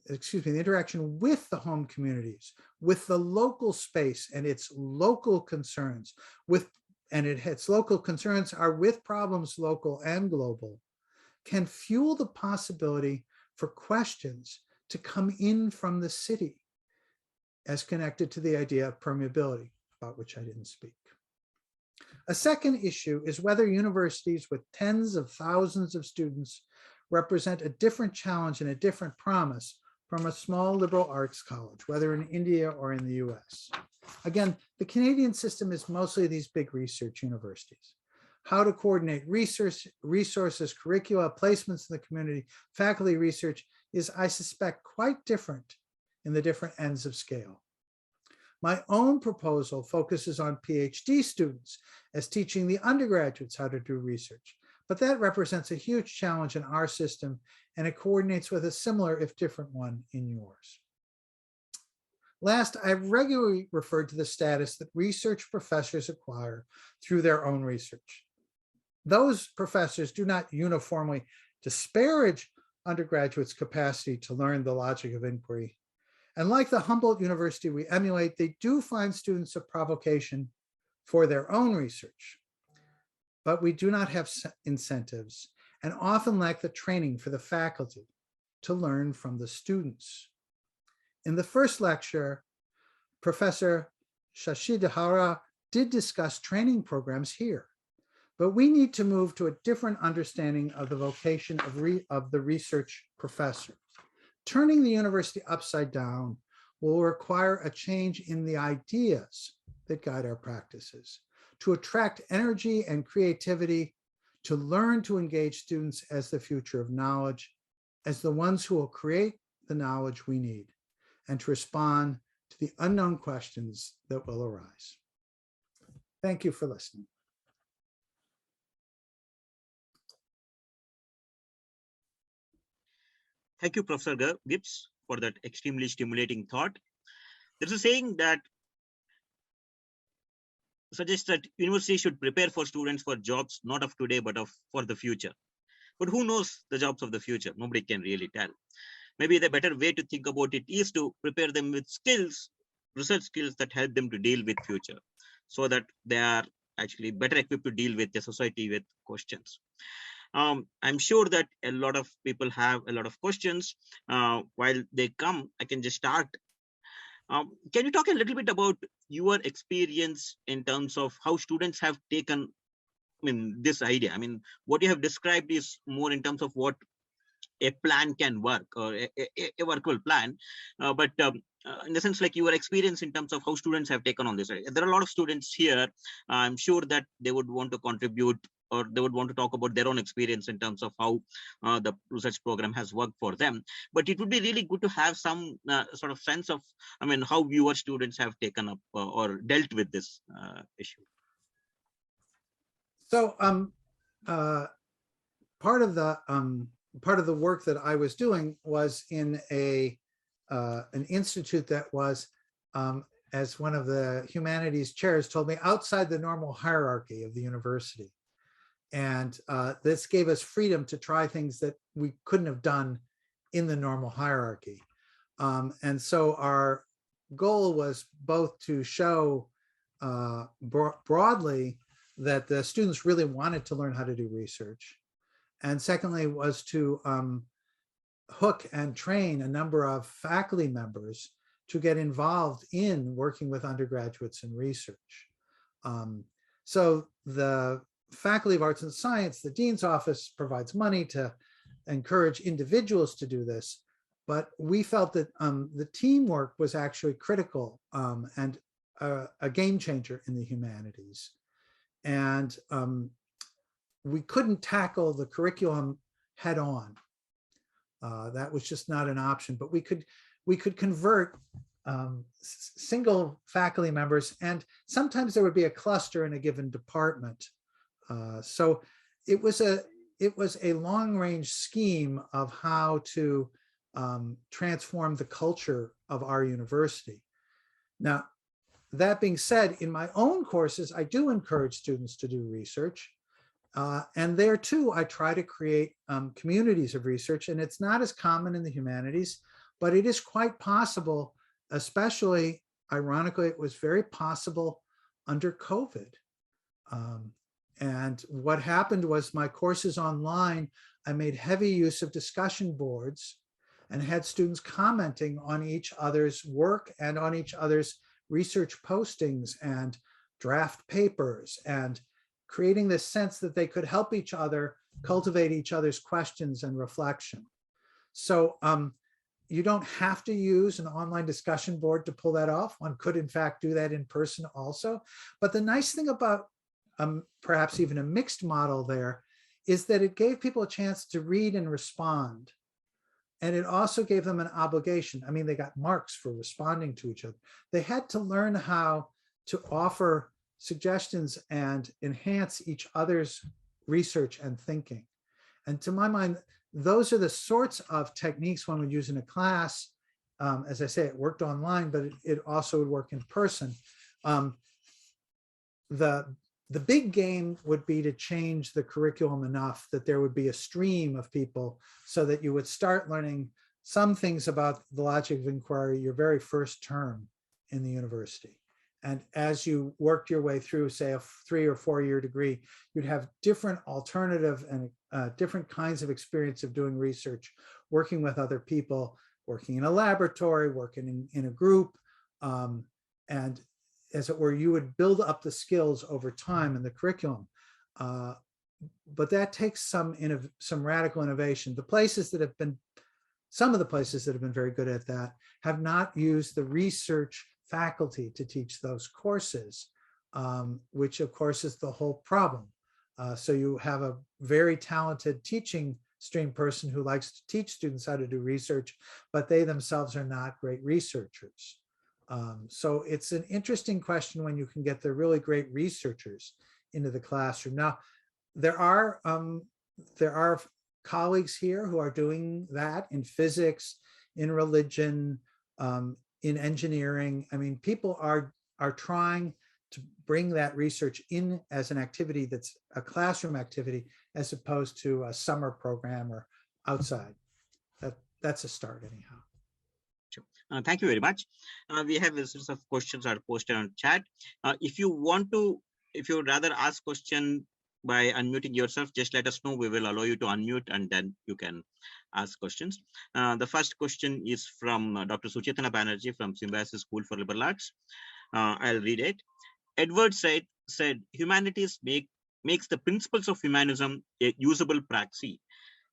the interaction with the home communities, with the local space and its local concerns, its local concerns are with problems local and global, can fuel the possibility for questions to come in from the city as connected to the idea of permeability, about which I didn't speak. A second issue is whether universities with tens of thousands of students represent a different challenge and a different promise from a small liberal arts college, whether in India or in the US. Again, the Canadian system is mostly these big research universities. How to coordinate resources, curricula, placements in the community, faculty research is, I suspect, quite different in the different ends of scale. My own proposal focuses on PhD students as teaching the undergraduates how to do research, but that represents a huge challenge in our system, and it coordinates with a similar, if different, one in yours. Last, I regularly referred to the status that research professors acquire through their own research. Those professors do not uniformly disparage undergraduates' capacity to learn the logic of inquiry. And like the Humboldt University we emulate, they do find students a provocation for their own research. But we do not have incentives and often lack the training for the faculty to learn from the students. In the first lecture, Professor Shastri did discuss training programs here, but we need to move to a different understanding of the vocation of the research professor. Turning the university upside down will require a change in the ideas that guide our practices, to attract energy and creativity, to learn to engage students as the future of knowledge, as the ones who will create the knowledge we need, and to respond to the unknown questions that will arise. Thank you for listening. Thank you, Professor Gibbs, for that extremely stimulating thought. There's a saying that suggests that universities should prepare for students for jobs not of today, but for the future. But who knows the jobs of the future? Nobody can really tell. Maybe the better way to think about it is to prepare them with skills, research skills that help them to deal with future, so that they are actually better equipped to deal with the society with questions. I'm sure that a lot of people have a lot of questions. While they come, I can just start. Can you talk a little bit about your experience in terms of how students have taken this idea? What you have described is more in terms of what a plan can work, or a workable plan. But in the sense, like your experience in terms of how students have taken on this. There are a lot of students here. I'm sure that they would want to contribute, or they would want to talk about their own experience in terms of how the research program has worked for them. But it would be really good to have some sort of sense of, how your students have taken up or dealt with this issue. So part of the work that I was doing was in an institute that was, as one of the humanities chairs told me, outside the normal hierarchy of the university. And this gave us freedom to try things that we couldn't have done in the normal hierarchy. And so our goal was both to show broadly that the students really wanted to learn how to do research. And secondly was to hook and train a number of faculty members to get involved in working with undergraduates in research. So the Faculty of Arts and Science, the Dean's Office, provides money to encourage individuals to do this, but we felt that the teamwork was actually critical and a game changer in the humanities. And we couldn't tackle the curriculum head on. That was just not an option, but we could convert single faculty members, and sometimes there would be a cluster in a given department. So it was a long-range scheme of how to transform the culture of our university. Now, that being said, in my own courses, I do encourage students to do research. And there too, I try to create communities of research, and it's not as common in the humanities, but it is quite possible, especially, ironically, it was very possible under COVID. And what happened was my courses online, I made heavy use of discussion boards and had students commenting on each other's work and on each other's research postings and draft papers, and creating this sense that they could help each other cultivate each other's questions and reflection. So you don't have to use an online discussion board to pull that off. One could, in fact, do that in person also. But the nice thing about perhaps even a mixed model there is that it gave people a chance to read and respond. And it also gave them an obligation. They got marks for responding to each other. They had to learn how to offer suggestions and enhance each other's research and thinking. And to my mind, those are the sorts of techniques one would use in a class as I say, it worked online, but it also would work in person. The big game would be to change the curriculum enough that there would be a stream of people so that you would start learning some things about the logic of inquiry your very first term in the university. And as you worked your way through, say, a 3 or 4 year degree, you'd have different alternative and different kinds of experience of doing research, working with other people, working in a laboratory, working in a group. And as it were, you would build up the skills over time in the curriculum. But that takes some radical innovation. Some of the places that have been very good at that have not used the research faculty to teach those courses, which of course is the whole problem. So you have a very talented teaching stream person who likes to teach students how to do research, but they themselves are not great researchers. So it's an interesting question when you can get the really great researchers into the classroom. Now, there are colleagues here who are doing that in physics, in religion, in engineering. I mean, people are trying to bring that research in as an activity that's a classroom activity as opposed to a summer program or outside. That's a start anyhow. Thank you very much. We have a series of questions are posted on chat. If you would rather ask question by unmuting yourself, just let us know. We will allow you to unmute and then you can ask questions. The first question is from Dr. Suchetana Banerjee from Symbiosis School for Liberal Arts. I'll read it. Edward said humanities makes the principles of humanism a usable praxis.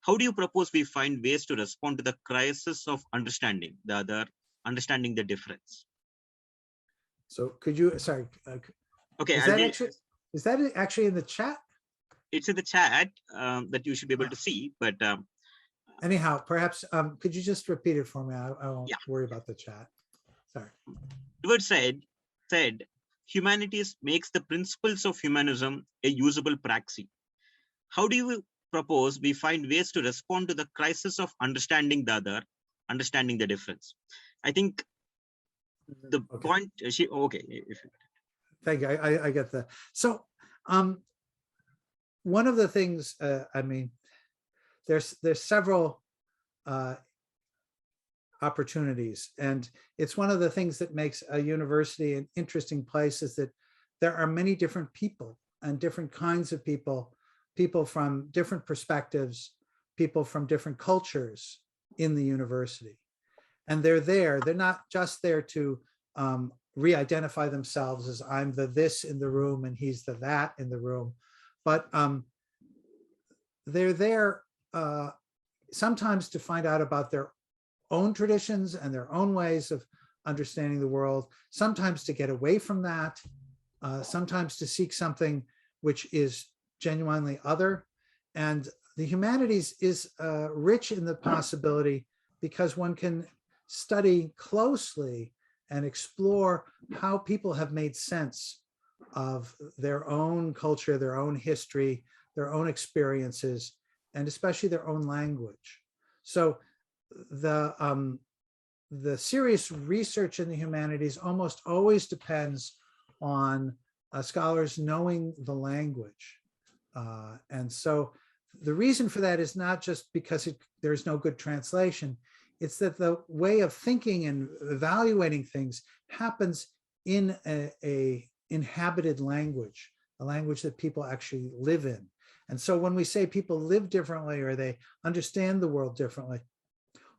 How do you propose we find ways to respond to the crisis of understanding the other, understanding the difference? So could you, sorry. Okay. Is that actually in the chat? It's in the chat that you should be able to see, but anyhow, perhaps could you just repeat it for me? I won't worry about the chat. Sorry. Edward said humanities makes the principles of humanism a usable praxis. How do you propose we find ways to respond to the crisis of understanding the other, understanding the difference? I think the point Thank you. I get that. So one of the things, I mean, there's several opportunities, and it's one of the things that makes a university an interesting place is that there are many different people and different kinds of people from different perspectives, people from different cultures in the university. And they're not just there to re-identify themselves as I'm the this in the room and he's the that in the room, but they're there sometimes to find out about their own traditions and their own ways of understanding the world, sometimes to get away from that, sometimes to seek something which is genuinely other. And the humanities is rich in the possibility because one can study closely and explore how people have made sense of their own culture, their own history, their own experiences, and especially their own language. So the serious research in the humanities almost always depends on scholars knowing the language. And so the reason for that is not just because there's no good translation, it's that the way of thinking and evaluating things happens in a inhabited language, a language that people actually live in. And so when we say people live differently or they understand the world differently,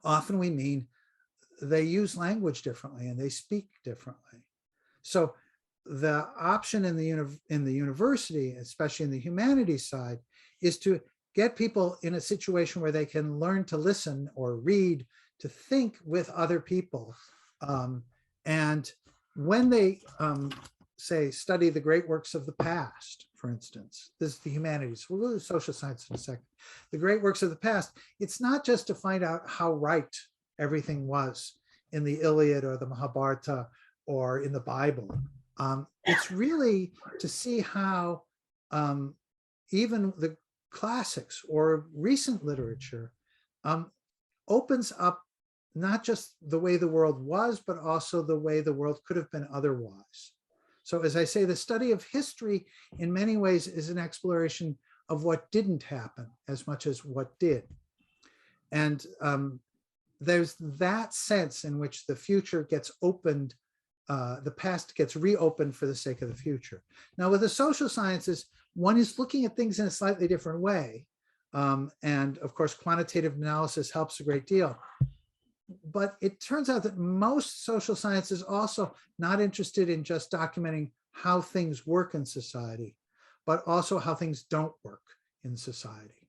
often we mean they use language differently and they speak differently. So the option in the university, especially in the humanities side, is to get people in a situation where they can learn to listen or read, to think with other people. And when they say study the great works of the past, for instance, this is the humanities, we'll go to social science in a second. The great works of the past, it's not just to find out how right everything was in the Iliad or the Mahabharata or in the Bible. It's really to see how even the classics or recent literature opens up not just the way the world was, but also the way the world could have been otherwise. So as I say, the study of history in many ways is an exploration of what didn't happen as much as what did. And there's that sense in which the future gets opened, the past gets reopened for the sake of the future. Now with the social sciences, one is looking at things in a slightly different way. And of course, quantitative analysis helps a great deal. But it turns out that most social sciences also not interested in just documenting how things work in society, but also how things don't work in society.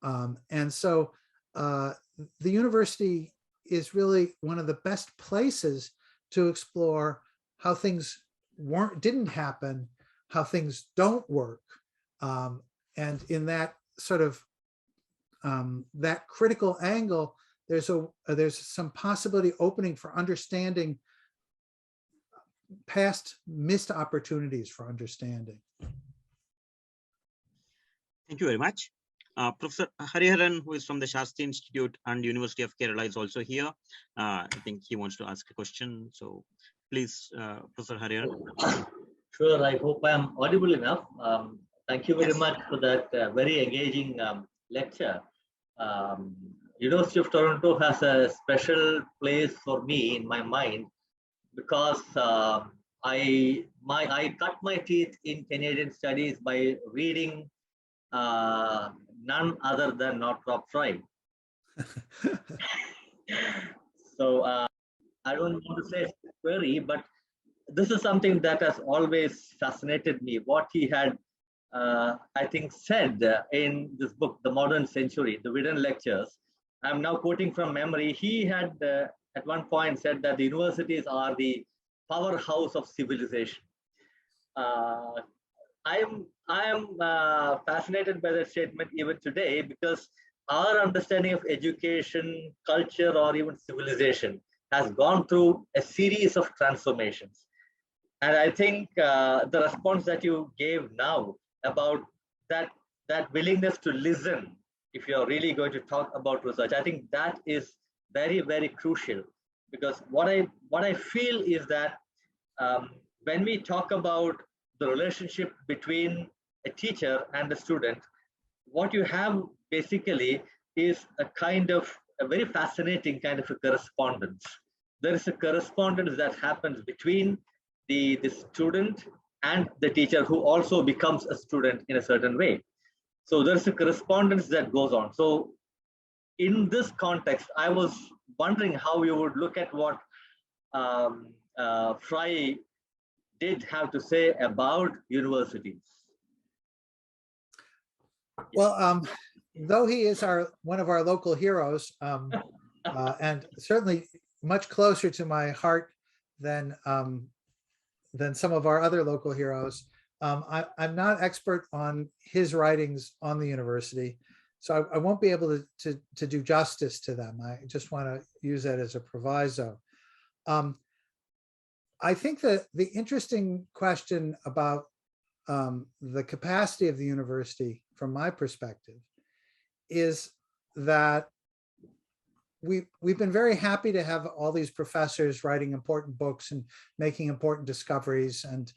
And so the university is really one of the best places to explore how things didn't happen, how things don't work. And in that sort of that critical angle, there's some possibility opening for understanding past missed opportunities for understanding. Thank you very much. Professor Hariharan, who is from the Shastri Institute and University of Kerala, is also here. I think he wants to ask a question. So please, Professor Hariharan. Sure, I hope I am audible enough. Thank you very much for that very engaging lecture. University of Toronto has a special place for me in my mind because I cut my teeth in Canadian studies by reading none other than Northrop Frye. So I don't want to say query, but this is something that has always fascinated me. What he had, I think, said in this book, The Modern Century, the Whedon Lectures. I'm now quoting from memory. He had at one point said that the universities are the powerhouse of civilization. I am fascinated by that statement even today, because our understanding of education, culture, or even civilization has gone through a series of transformations. And I think the response that you gave now about that willingness to listen, if you're really going to talk about research, I think that is very, very crucial. Because what I feel is that when we talk about the relationship between a teacher and a student, what you have basically is a very fascinating kind of a correspondence. There is a correspondence that happens between the student and the teacher, who also becomes a student in a certain way. So there's a correspondence that goes on. So in this context, I was wondering how you would look at what Frye did have to say about universities. Well, though he is one of our local heroes, and certainly much closer to my heart than some of our other local heroes, I'm not expert on his writings on the university, so I won't be able to do justice to them. I just want to use that as a proviso. I think that the interesting question about the capacity of the university, from my perspective, is that we've been very happy to have all these professors writing important books and making important discoveries and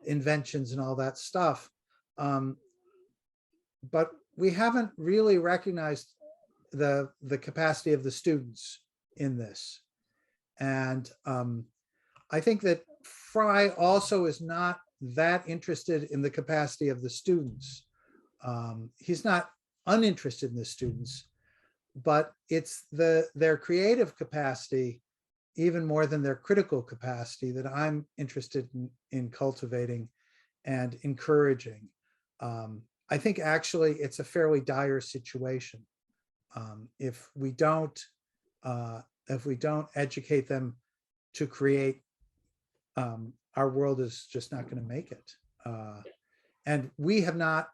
inventions and all that stuff. But we haven't really recognized the capacity of the students in this. And I think that Frye also is not that interested in the capacity of the students. He's not uninterested in the students, but it's their creative capacity, even more than their critical capacity, that I'm interested in cultivating and encouraging. I think actually it's a fairly dire situation. If we don't educate them to create, our world is just not going to make it. And we have not,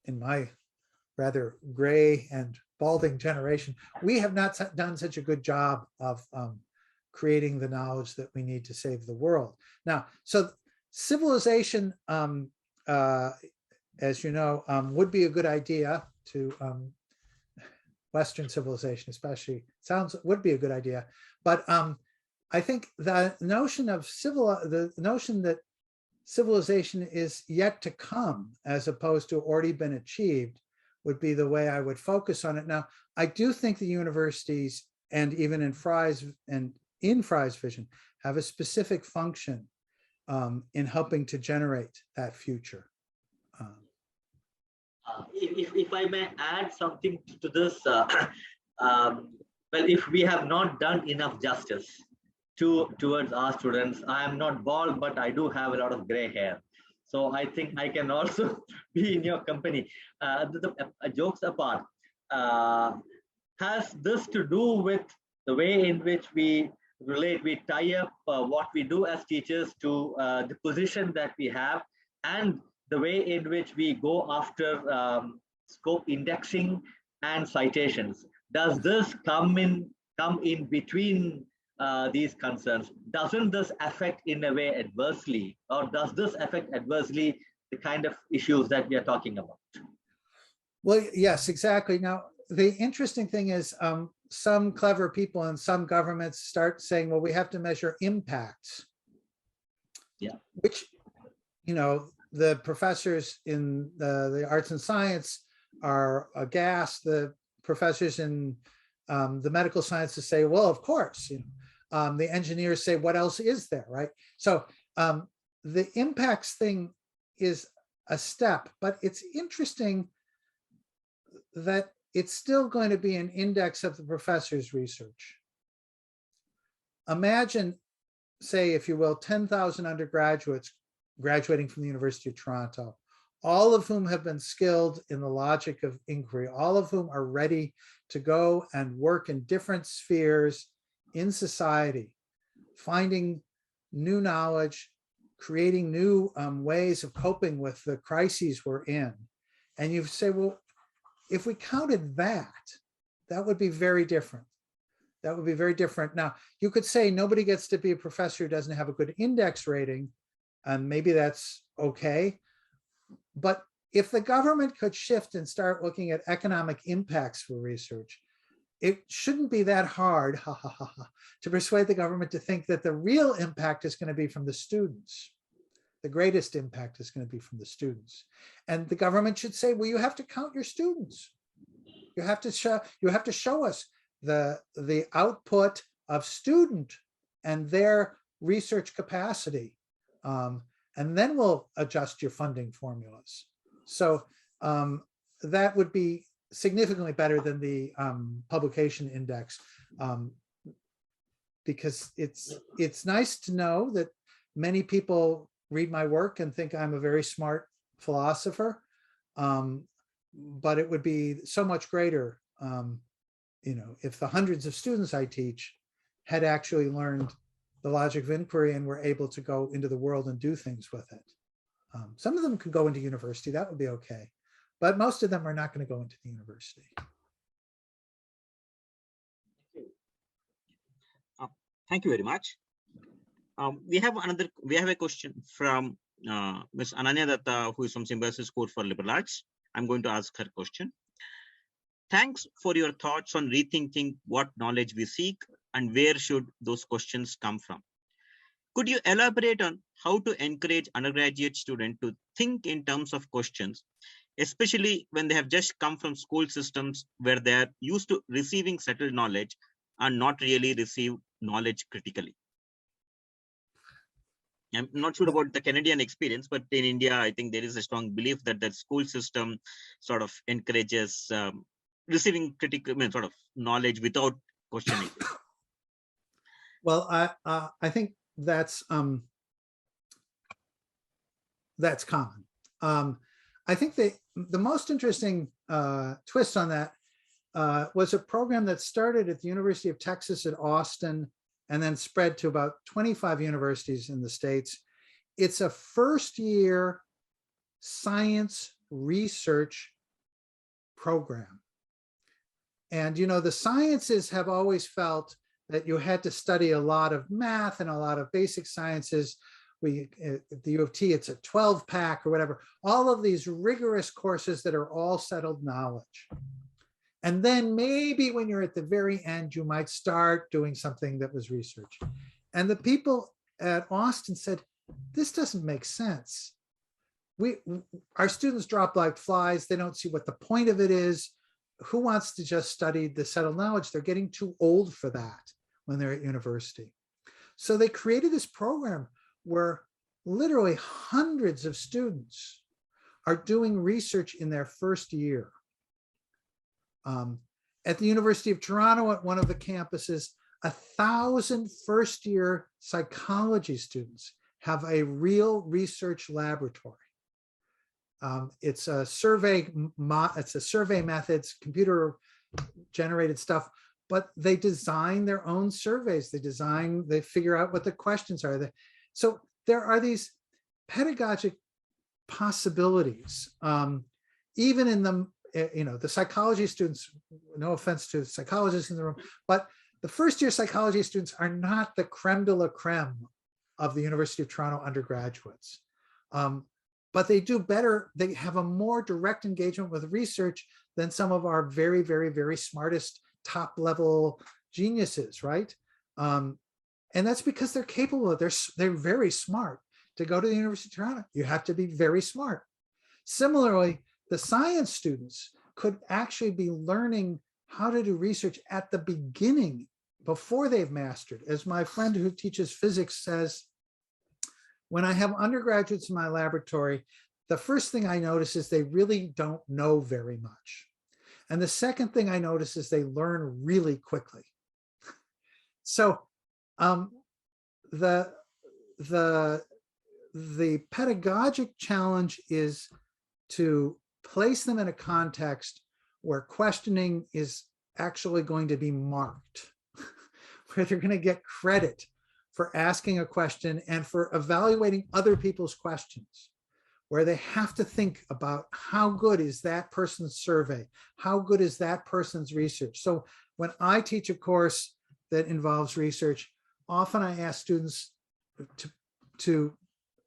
in my rather gray and balding generation, we have not done such a good job of creating the knowledge that we need to save the world. Now, so civilization, as you know, would be a good idea to, Western civilization, especially, would be a good idea. But I think the notion that civilization is yet to come, as opposed to already been achieved, would be the way I would focus on it. Now, I do think the universities, and even in Frye's vision, have a specific function in helping to generate that future. If I may add something to this, well, if we have not done enough justice towards our students, I am not bald, but I do have a lot of gray hair. So I think I can also be in your company. Jokes apart, has this to do with the way in which we tie up what we do as teachers to the position that we have, and the way in which we go after scope indexing and citations? Does this come in between these concerns? Doesn't this affect in a way adversely, or does this affect adversely the kind of issues that we are talking about? Well, yes, exactly. Now, the interesting thing is some clever people in some governments start saying, well, we have to measure impacts. Yeah. Which, the professors in the arts and science are aghast. The professors in the medical sciences say, well, of course. The engineers say, what else is there, right? So the impacts thing is a step, but it's interesting that it's still going to be an index of the professor's research. Imagine, say, if you will, 10,000 undergraduates graduating from the University of Toronto, all of whom have been skilled in the logic of inquiry, all of whom are ready to go and work in different spheres in society, finding new knowledge, creating new ways of coping with the crises we're in. And you say, well, if we counted that, that would be very different. That would be very different. Now, you could say nobody gets to be a professor who doesn't have a good index rating, and maybe that's okay. But if the government could shift and start looking at economic impacts for research, it shouldn't be that hard to persuade the government to think that the real impact is going to be from the students. The greatest impact is going to be from the students. And the government should say, well, you have to count your students. You have to show us the output of student and their research capacity. And then we'll adjust your funding formulas. So that would be significantly better than the publication index, because it's nice to know that many people read my work and think I'm a very smart philosopher, but it would be so much greater, if the hundreds of students I teach had actually learned the logic of inquiry and were able to go into the world and do things with it. Some of them could go into university, that would be okay. But most of them are not going to go into the university. Thank you very much. We have a question from Ms. Ananya Datta, who is from Symbiosis School for Liberal Arts. I'm going to ask her question. Thanks for your thoughts on rethinking what knowledge we seek and where should those questions come from. Could you elaborate on how to encourage undergraduate students to think in terms of questions, especially when they have just come from school systems where they are used to receiving settled knowledge and not really receive knowledge critically? I'm not sure about the Canadian experience, but in India, I think there is a strong belief that the school system sort of encourages receiving critical sort of knowledge without questioning. Well, I think that's common. I think the most interesting twist on that was a program that started at the University of Texas at Austin and then spread to about 25 universities in the States. It's a first-year science research program. And, the sciences have always felt that you had to study a lot of math and a lot of basic sciences. At the U of T, it's a 12-pack or whatever. All of these rigorous courses that are all settled knowledge. And then maybe when you're at the very end, you might start doing something that was research. And the people at Austin said, this doesn't make sense. Our students drop like flies. They don't see what the point of it is. Who wants to just study the settled knowledge? They're getting too old for that when they're at university. So they created this program where literally hundreds of students are doing research in their first year. At the University of Toronto, at one of the campuses, 1,000 first-year psychology students have a real research laboratory. It's a survey methods, computer-generated stuff, but they design their own surveys. They figure out what the questions are. So there are these pedagogic possibilities, even in the psychology students, no offense to psychologists in the room, but the first-year psychology students are not the creme de la creme of the University of Toronto undergraduates. But they do better, they have a more direct engagement with research than some of our very, very, very smartest top-level geniuses, right? And that's because they're capable, they're very smart. To go to the University of Toronto, you have to be very smart. Similarly, the science students could actually be learning how to do research at the beginning before they've mastered. As my friend who teaches physics says, when I have undergraduates in my laboratory, the first thing I notice is they really don't know very much. And the second thing I notice is they learn really quickly. So the pedagogic challenge is to place them in a context where questioning is actually going to be marked, where they're going to get credit for asking a question and for evaluating other people's questions, where they have to think about how good is that person's survey, how good is that person's research. So when I teach a course that involves research, often I ask students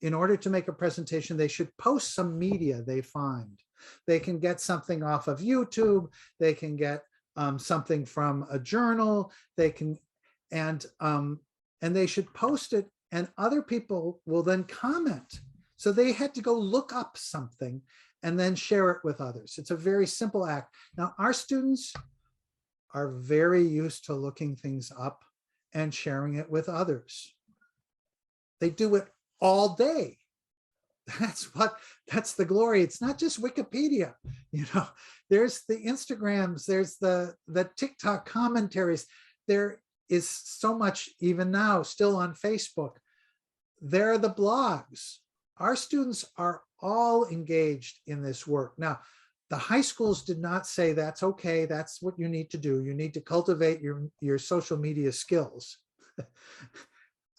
in order to make a presentation, they should post some media they find. They can get something off of YouTube, they can get something from a journal, they can, and they should post it, and other people will then comment. So they had to go look up something and then share it with others. It's a very simple act. Now, our students are very used to looking things up and sharing it with others. They do it all day. That's the glory. It's not just Wikipedia, there's the Instagrams, there's the TikTok commentaries. There is so much even now still on Facebook. There are the blogs. Our students are all engaged in this work. Now, the high schools did not say that's okay, that's what you need to do. You need to cultivate your social media skills.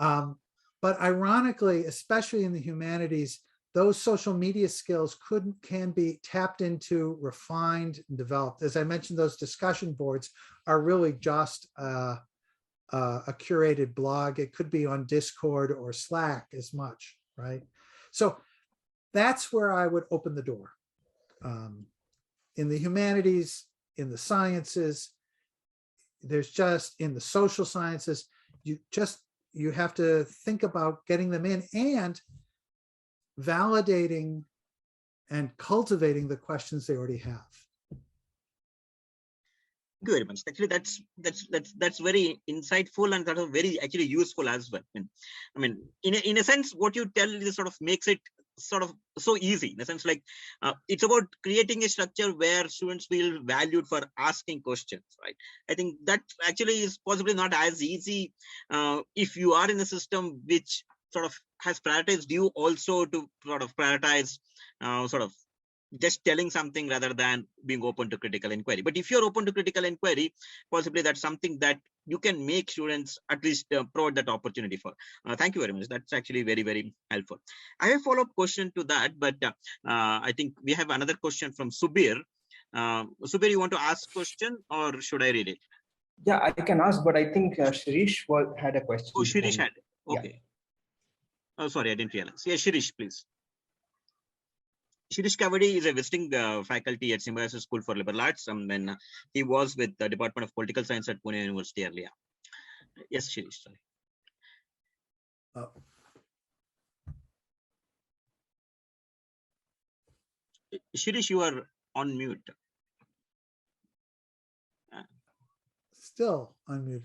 But ironically, especially in the humanities, those social media skills can be tapped into, refined, and developed. As I mentioned, those discussion boards are really just a curated blog. It could be on Discord or Slack as much, right? So that's where I would open the door. In the humanities, in the sciences, there's just in the social sciences, you have to think about getting them in and validating and cultivating the questions they already have. Thank you very much. Actually, that's very insightful and sort of very actually useful as well. I mean, in a sense, what you tell is sort of makes it sort of so easy in a sense, like it's about creating a structure where students feel valued for asking questions, right? I think that actually is possibly not as easy if you are in a system which sort of has prioritized you also to sort of prioritize sort of just telling something rather than being open to critical inquiry. But if you're open to critical inquiry, possibly that's something that you can make students at least provide that opportunity for. Thank you very much. That's actually very, very helpful. I have a follow-up question to that, but I think we have another question from Subir. Subir, you want to ask a question or should I read it? Yeah, I can ask, but I think Shirish had a question. Oh, Shirish had it. Okay. Yeah. Oh, sorry, I didn't realize. Yeah, Shirish, please. Shirish Kavadi is a visiting faculty at Symbiosis School for Liberal Arts. Then he was with the Department of Political Science at Pune University earlier. Yes, Shirish. Sorry. Shirish, you are on mute. Still unmuted.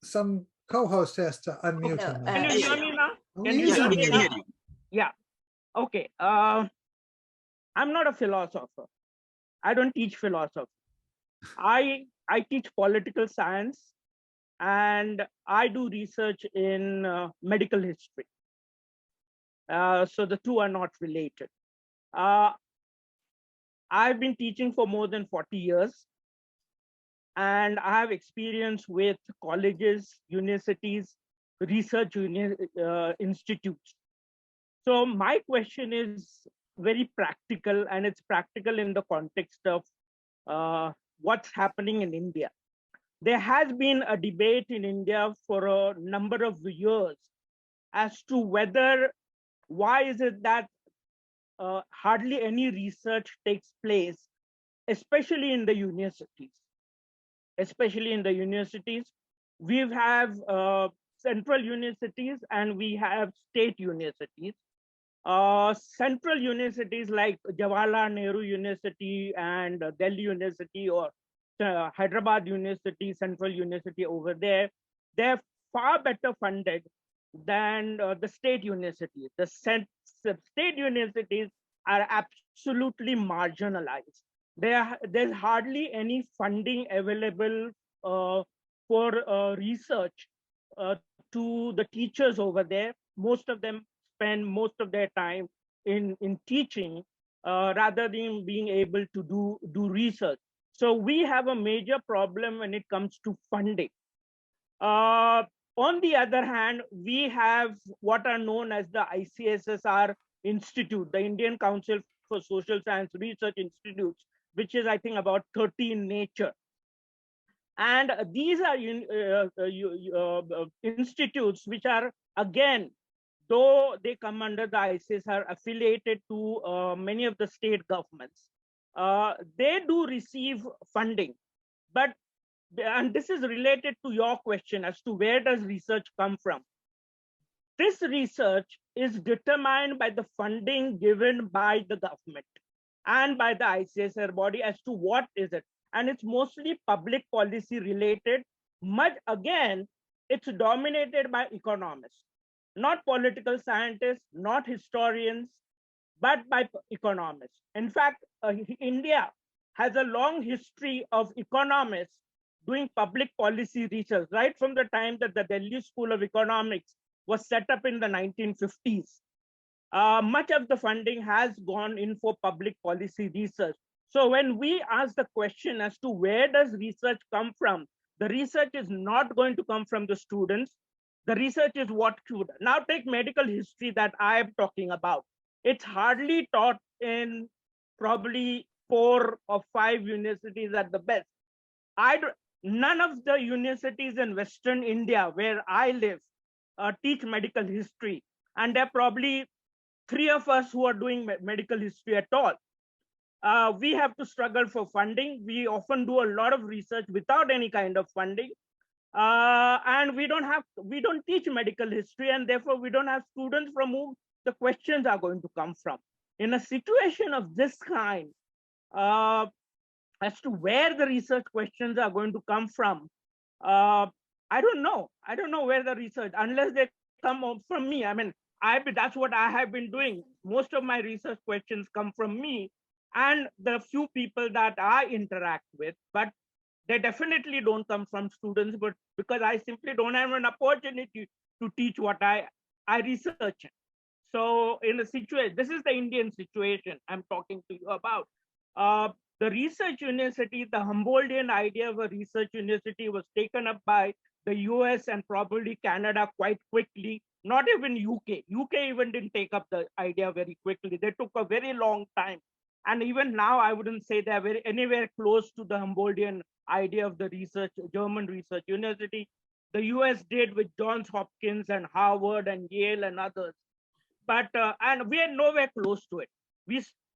Some co-host has to unmute him. Can you hear me now? Can you He's hear we me can now? hear you. Yeah. Okay. I'm not a philosopher. I don't teach philosophy. I teach political science, and I do research in medical history. So the two are not related. I've been teaching for more than 40 years, and I have experience with colleges, universities, research institutes. So my question is very practical, and it's practical in the context of what's happening in India. There has been a debate in India for a number of years as to why is it that hardly any research takes place, especially in the universities. Especially in the universities, we have central universities and we have state universities. Central universities like Jawaharlal Nehru University and Delhi University, or Hyderabad University, Central University over there, they're far better funded than the state universities. The state universities are absolutely marginalized. There's hardly any funding available for research to the teachers over there. Most of them spend most of their time in teaching rather than being able to do research. So we have a major problem when it comes to funding. On the other hand, we have what are known as the ICSSR Institute, the Indian Council for Social Science Research Institutes, which is, I think, about 30 in nature. And these are institutes which are, again, though they come under the ICSSR, affiliated to many of the state governments. They do receive funding, but, and this is related to your question as to where does research come from. This research is determined by the funding given by the government and by the ICSR body as to what is it. And it's mostly public policy related. Much, again, it's dominated by economists, not political scientists, not historians, but by economists. In fact, India has a long history of economists doing public policy research, right from the time that the Delhi School of Economics was set up in the 1950s. Much of the funding has gone in for public policy research. So when we ask the question as to where does research come from, the research is not going to come from the students. The research is what should. Now take medical history that I am talking about. It's hardly taught in probably 4 or 5 universities at the best. None of the universities in Western India where I live teach medical history. And there are probably 3 of us who are doing medical history at all. We have to struggle for funding. We often do a lot of research without any kind of funding. And we don't teach medical history, and therefore we don't have students from whom the questions are going to come from. In a situation of this kind, as to where the research questions are going to come from, I don't know. I don't know where the research, unless they come from me. I mean, that's what I have been doing. Most of my research questions come from me and the few people that I interact with, but they definitely don't come from students, but because I simply don't have an opportunity to teach what I research. So in a situation, this is the Indian situation I'm talking to you about. The research university, the Humboldtian idea of a research university was taken up by the US and probably Canada quite quickly, not even UK. UK even didn't take up the idea very quickly. They took a very long time. And even now, I wouldn't say they're anywhere close to the Humboldtian idea of the research, German research university. The US did with Johns Hopkins and Harvard and Yale and others. But, and we are nowhere close to it.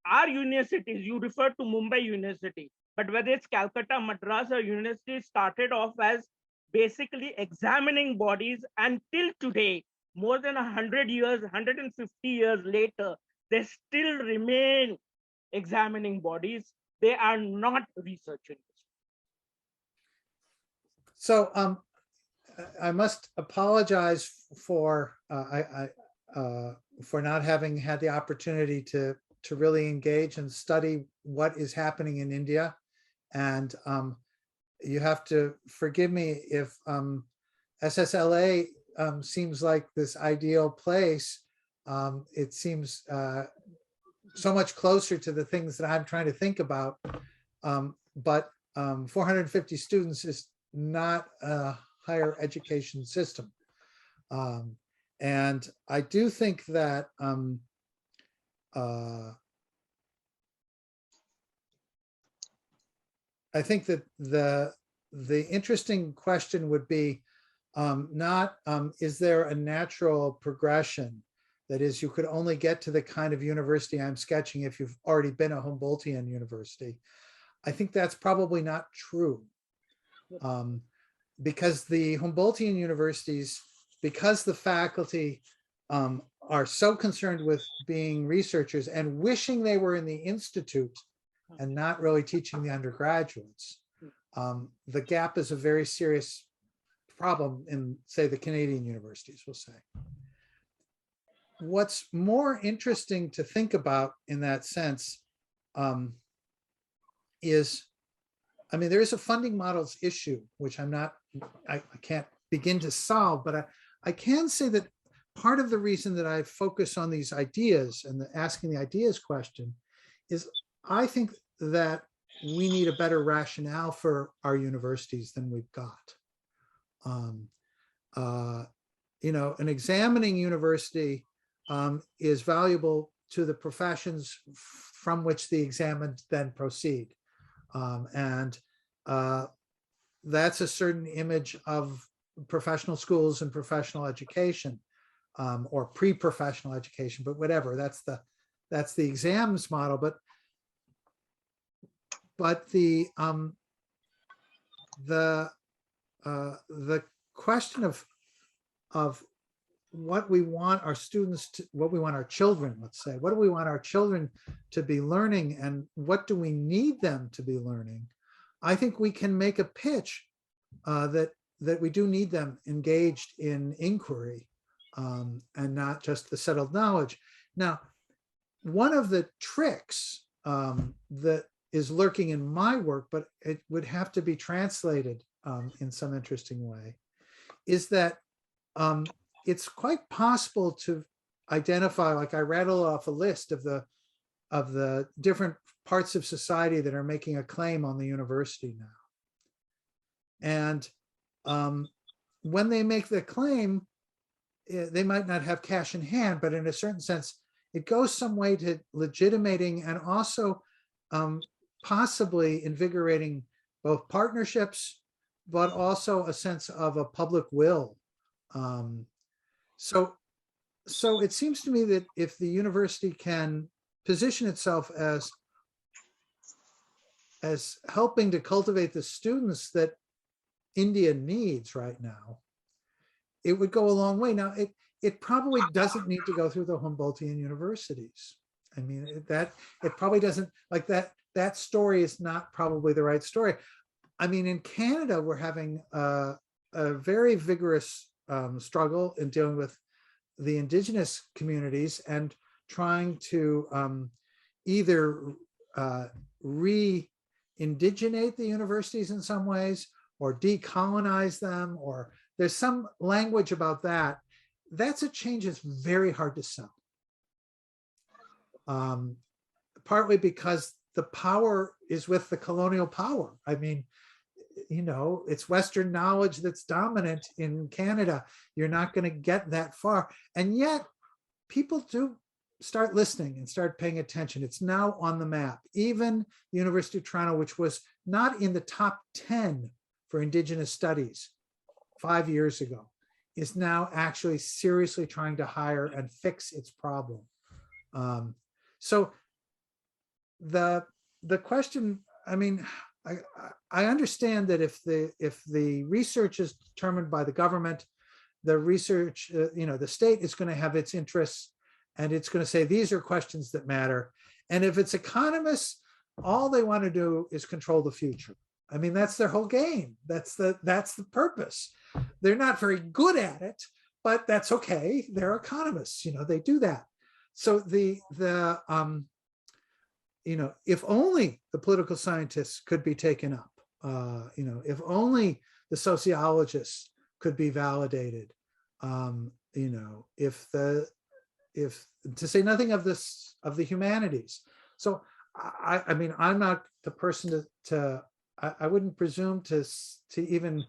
Our universities, you refer to Mumbai University, but whether it's Calcutta, Madras, or university, started off as basically examining bodies, and till today, more than 100 years, 150 years later, they still remain examining bodies. They are not researching. So I must apologize for not having had the opportunity to really engage and study what is happening in India. And you have to forgive me if SSLA seems like this ideal place. It seems so much closer to the things that I'm trying to think about. But 450 students is not a higher education system. And I do think that I think that the interesting question would be not is there a natural progression? That is, you could only get to the kind of university I'm sketching if you've already been a Humboldtian university. I think that's probably not true. Because the Humboldtian universities, because the faculty are so concerned with being researchers and wishing they were in the institute and not really teaching the undergraduates, the gap is a very serious problem in, say, the Canadian universities, we'll say. What's more interesting to think about in that sense is, I mean, there is a funding models issue, which I can't begin to solve, but I can say that part of the reason that I focus on these ideas and asking the ideas question is I think that we need a better rationale for our universities than we've got. You know, an examining university is valuable to the professions from which the examined then proceed. And that's a certain image of professional schools and professional education, or pre-professional education, but whatever, that's the exams model. But the question of what we want our students to, what we want our children, let's say, what do we want our children to be learning and what do we need them to be learning? I think we can make a pitch that we do need them engaged in inquiry and not just the settled knowledge. Now, one of the tricks that is lurking in my work, but it would have to be translated in some interesting way, is that it's quite possible to identify, like I rattle off a list of the different parts of society that are making a claim on the university now. And when they make the claim, they might not have cash in hand, but in a certain sense, it goes some way to legitimating and also possibly invigorating both partnerships, but also a sense of a public will. So it seems to me that if the university can position itself as helping to cultivate the students that India needs right now, it would go a long way. Now, it probably doesn't need to go through the Humboldtian universities. I mean, it probably doesn't, like that story is not probably the right story. I mean, in Canada, we're having a very vigorous struggle in dealing with the Indigenous communities and trying to either re-indigenate the universities in some ways or decolonize them, or there's some language about that. That's a change that's very hard to sell. Partly because the power is with the colonial power. I mean, you know, it's Western knowledge that's dominant in Canada. You're not going to get that far. And yet people do start listening and start paying attention. It's now on the map. Even the University of Toronto, which was not in the top 10 for Indigenous studies 5 years ago is now actually seriously trying to hire and fix its problem. So the question, I mean, I understand that if the research is determined by the government, the research, the state is going to have its interests, and it's going to say these are questions that matter. And if it's economists, all they want to do is control the future. I mean, that's their whole game. That's the purpose. They're not very good at it, but that's okay. They're economists. They do that. So if only the political scientists could be taken up, if only the sociologists could be validated, if to say nothing of the humanities. So I mean, I'm not the person I wouldn't presume to even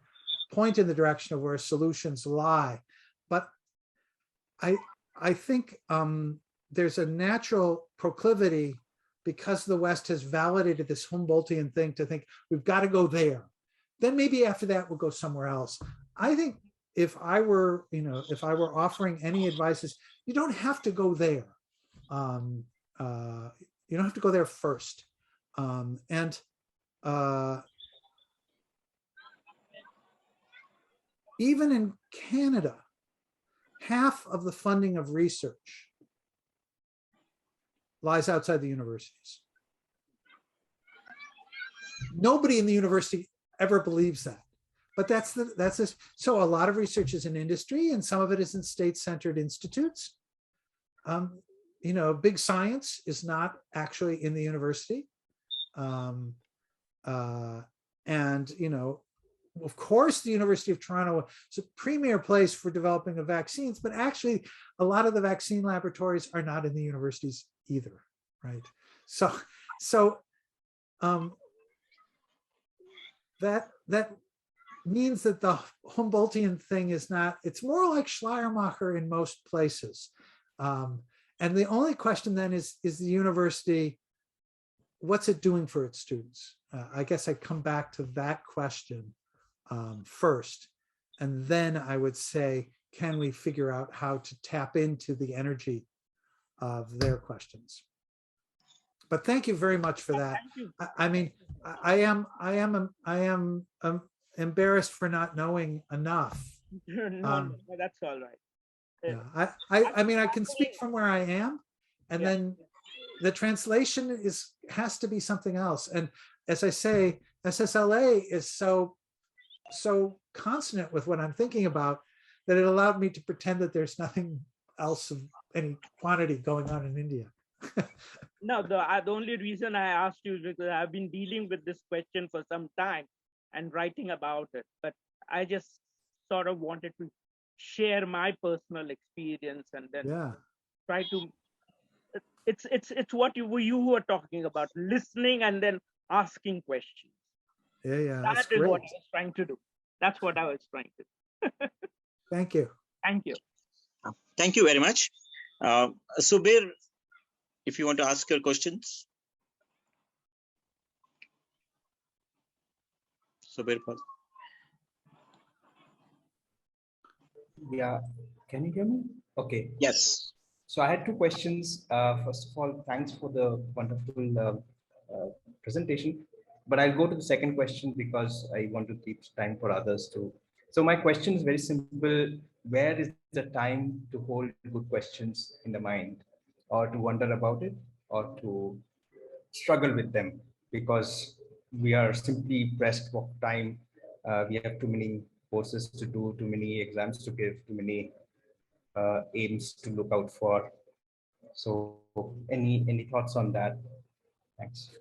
point in the direction of where solutions lie, but I think there's a natural proclivity, because the West has validated this Humboldtian thing, to think we've got to go there. Then maybe after that we'll go somewhere else. I think if I were offering any advice, is you don't have to go there. You don't have to go there first. Even in Canada, half of the funding of research lies outside the universities. Nobody in the university ever believes that, but that's this. So a lot of research is in industry, and some of it is in state-centered institutes. Big science is not actually in the university. Of course, the University of Toronto is a premier place for developing of vaccines, but actually a lot of the vaccine laboratories are not in the universities either, right? So that means that the Humboldtian thing is not, it's more like Schleiermacher in most places. And the only question then is the university, what's it doing for its students? I guess I come back to that question first, and then I would say, can we figure out how to tap into the energy of their questions? But thank you very much for that. I mean, I am embarrassed for not knowing enough. No, that's all right. Yeah, I mean, I can speak from where I am, and then the translation has to be something else. And as I say, SSLA is so consonant with what I'm thinking about that it allowed me to pretend that there's nothing else of any quantity going on in India. No, the only reason I asked you is because I've been dealing with this question for some time and writing about it, but I just sort of wanted to share my personal experience and then try to, it's what you were talking about, listening and then asking questions. That is what I was trying to do. That's what I was trying to do. Thank you. Thank you. Thank you very much. Subir, if you want to ask your questions. Subir. Yeah, can you hear me? Okay. Yes. So I had two questions. First of all, thanks for the wonderful presentation. But I'll go to the second question because I want to keep time for others too. So my question is very simple. Where is the time to hold good questions in the mind, or to wonder about it, or to struggle with them? Because we are simply pressed for time. We have too many courses to do, too many exams to give, too many aims to look out for. So any thoughts on that? Thanks.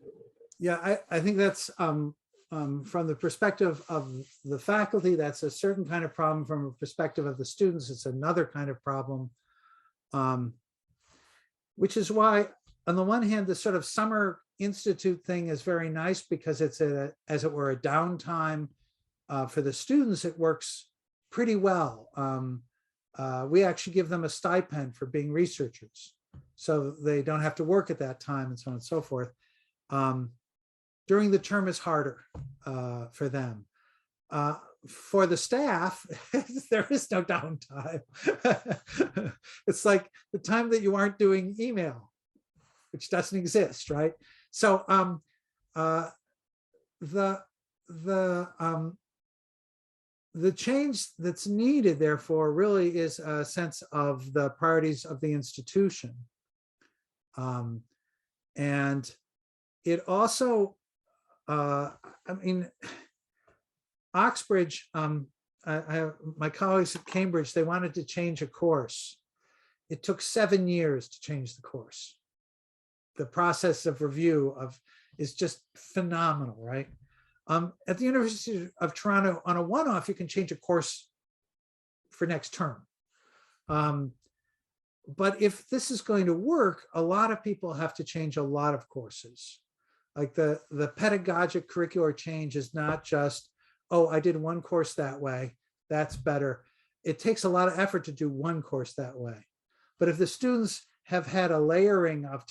Yeah, I think that's from the perspective of the faculty, that's a certain kind of problem. From a perspective of the students, it's another kind of problem, which is why, on the one hand, the sort of summer institute thing is very nice because it's as it were, a downtime for the students. It works pretty well. We actually give them a stipend for being researchers, so they don't have to work at that time, and so on and so forth. During the term is harder for them. for the staff, there is no downtime. It's like the time that you aren't doing email, which doesn't exist, right? So the change that's needed, therefore, really is a sense of the priorities of the institution. And it also, I mean, Oxbridge, my colleagues at Cambridge, they wanted to change a course. It took 7 years to change the course. The process of review is just phenomenal, right? At the University of Toronto, on a one-off, you can change a course for next term. But if this is going to work, a lot of people have to change a lot of courses. Like the pedagogic curricular change is not just, oh, I did one course that way, that's better. It takes a lot of effort to do one course that way. But if the students have had a layering of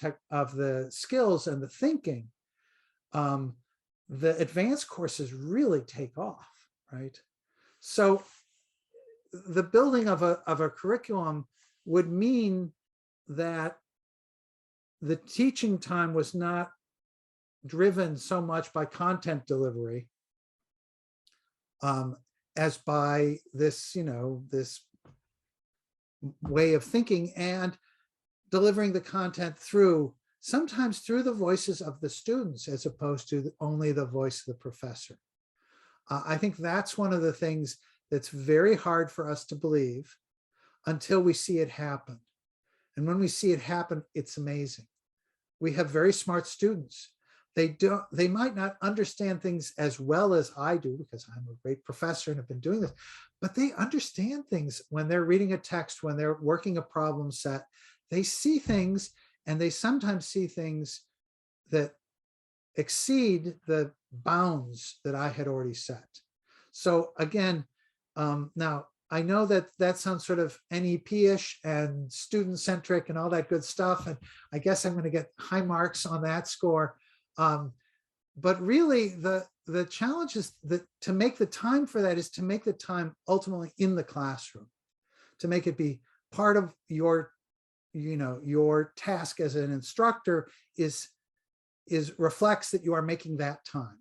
the skills and the thinking, the advanced courses really take off, right? So the building of a curriculum would mean that the teaching time was not driven so much by content delivery as by this, this way of thinking and delivering the content sometimes through the voices of the students as opposed to only the voice of the professor. I think that's one of the things that's very hard for us to believe until we see it happen. And when we see it happen, it's amazing. We have very smart students. They might not understand things as well as I do because I'm a great professor and have been doing this, but they understand things when they're reading a text, when they're working a problem set. They see things, and they sometimes see things that exceed the bounds that I had already set. So again, now I know that sounds sort of NEP-ish and student-centric and all that good stuff, and I guess I'm going to get high marks on that score. But really, the challenge is that to make the time for that is to make the time ultimately in the classroom, to make it be part of your task as an instructor reflects that you are making that time.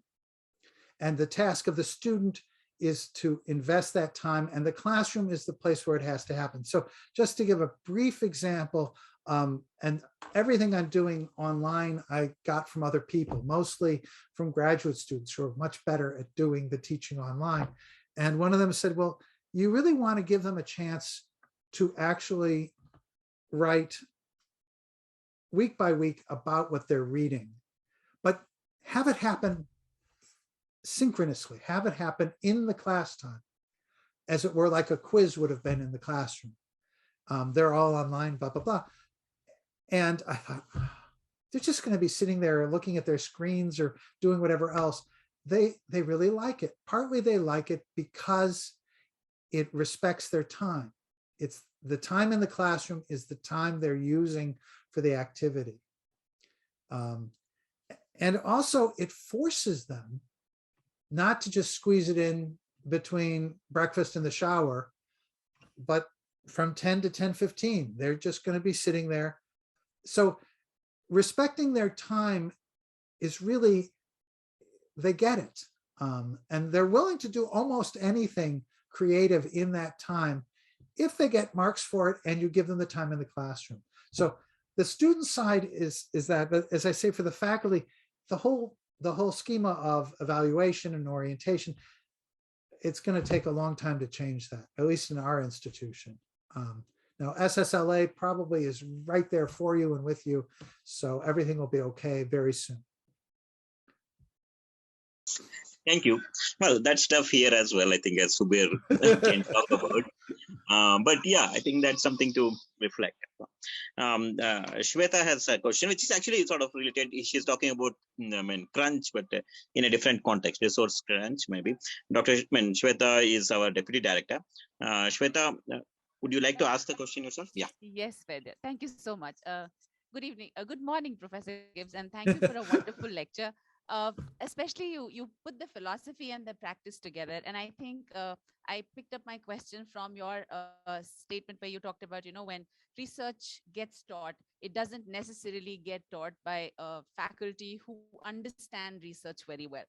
And the task of the student is to invest that time, and the classroom is the place where it has to happen. So just to give a brief example, and everything I'm doing online, I got from other people, mostly from graduate students who are much better at doing the teaching online. And one of them said, well, you really want to give them a chance to actually write week by week about what they're reading, but have it happen synchronously, have it happen in the class time, as it were, like a quiz would have been in the classroom. They're all online, blah, blah, blah. And I thought, they're just going to be sitting there looking at their screens or doing whatever else. They really like it. Partly they like it because it respects their time. It's the time in the classroom is the time they're using for the activity. And also it forces them not to just squeeze it in between breakfast and the shower, but from 10 to 10:15, they're just going to be sitting there. So respecting their time is really, they get it. And they're willing to do almost anything creative in that time if they get marks for it and you give them the time in the classroom. So the student side is that, but as I say, for the faculty, the whole schema of evaluation and orientation, it's going to take a long time to change that, at least in our institution. Now, SSLA probably is right there for you and with you, so everything will be okay very soon. Thank you. Well, that's tough here as well, I think, as Subir can talk about. But yeah, I think that's something to reflect. Shweta has a question, which is actually sort of related. She's talking about, crunch, but in a different context, resource crunch, maybe. Shweta is our deputy director. Shweta, would you like to ask the question yourself? Yeah. Yes, Vedya. Thank you so much. Good evening. Good morning, Professor Gibbs, and thank you for a wonderful lecture. Especially you put the philosophy and the practice together. And I think I picked up my question from your statement where you talked about, when research gets taught, it doesn't necessarily get taught by faculty who understand research very well.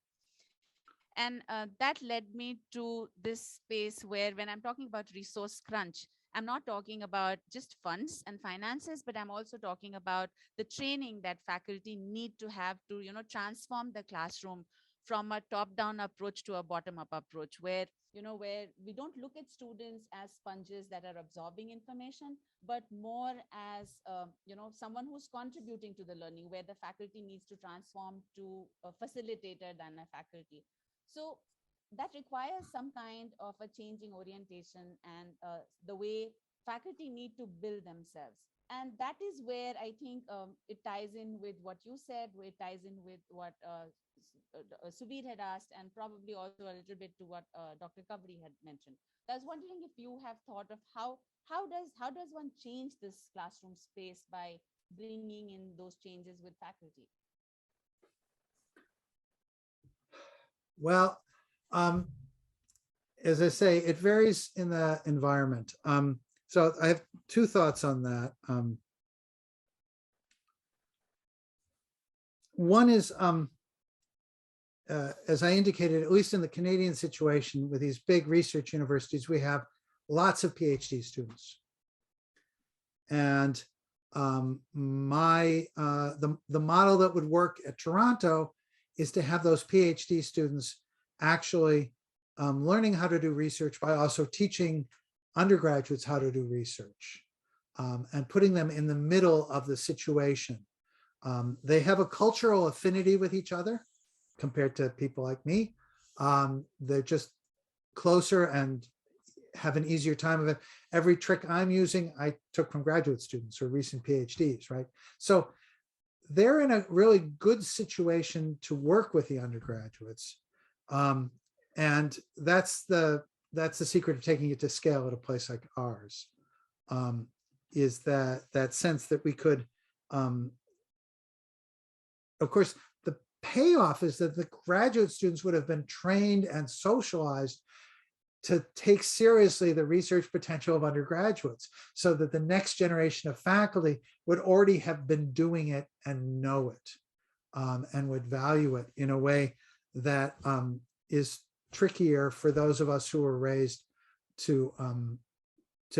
And that led me to this space where when I'm talking about resource crunch, I'm not talking about just funds and finances, but I'm also talking about the training that faculty need to have to, transform the classroom from a top-down approach to a bottom-up approach, where, where we don't look at students as sponges that are absorbing information, but more as, someone who's contributing to the learning, where the faculty needs to transform to a facilitator than a faculty. So that requires some kind of a changing orientation and the way faculty need to build themselves. And that is where I think it ties in with what you said, where it ties in with what Subir had asked, and probably also a little bit to what Dr. Kavri had mentioned. I was wondering if you have thought of how does one change this classroom space by bringing in those changes with faculty? Well, as I say, it varies in the environment. So I have two thoughts on that. One is, as I indicated, at least in the Canadian situation with these big research universities, we have lots of PhD students. And the model that would work at Toronto is to have those PhD students actually learning how to do research by also teaching undergraduates how to do research and putting them in the middle of the situation. They have a cultural affinity with each other compared to people like me. They're just closer and have an easier time of it. Every trick I'm using, I took from graduate students or recent PhDs, right? So they're in a really good situation to work with the undergraduates. And that's the secret of taking it to scale at a place like ours, is that sense that we could, of course, the payoff is that the graduate students would have been trained and socialized to take seriously the research potential of undergraduates, so that the next generation of faculty would already have been doing it and know it, and would value it in a way that is trickier for those of us who were raised to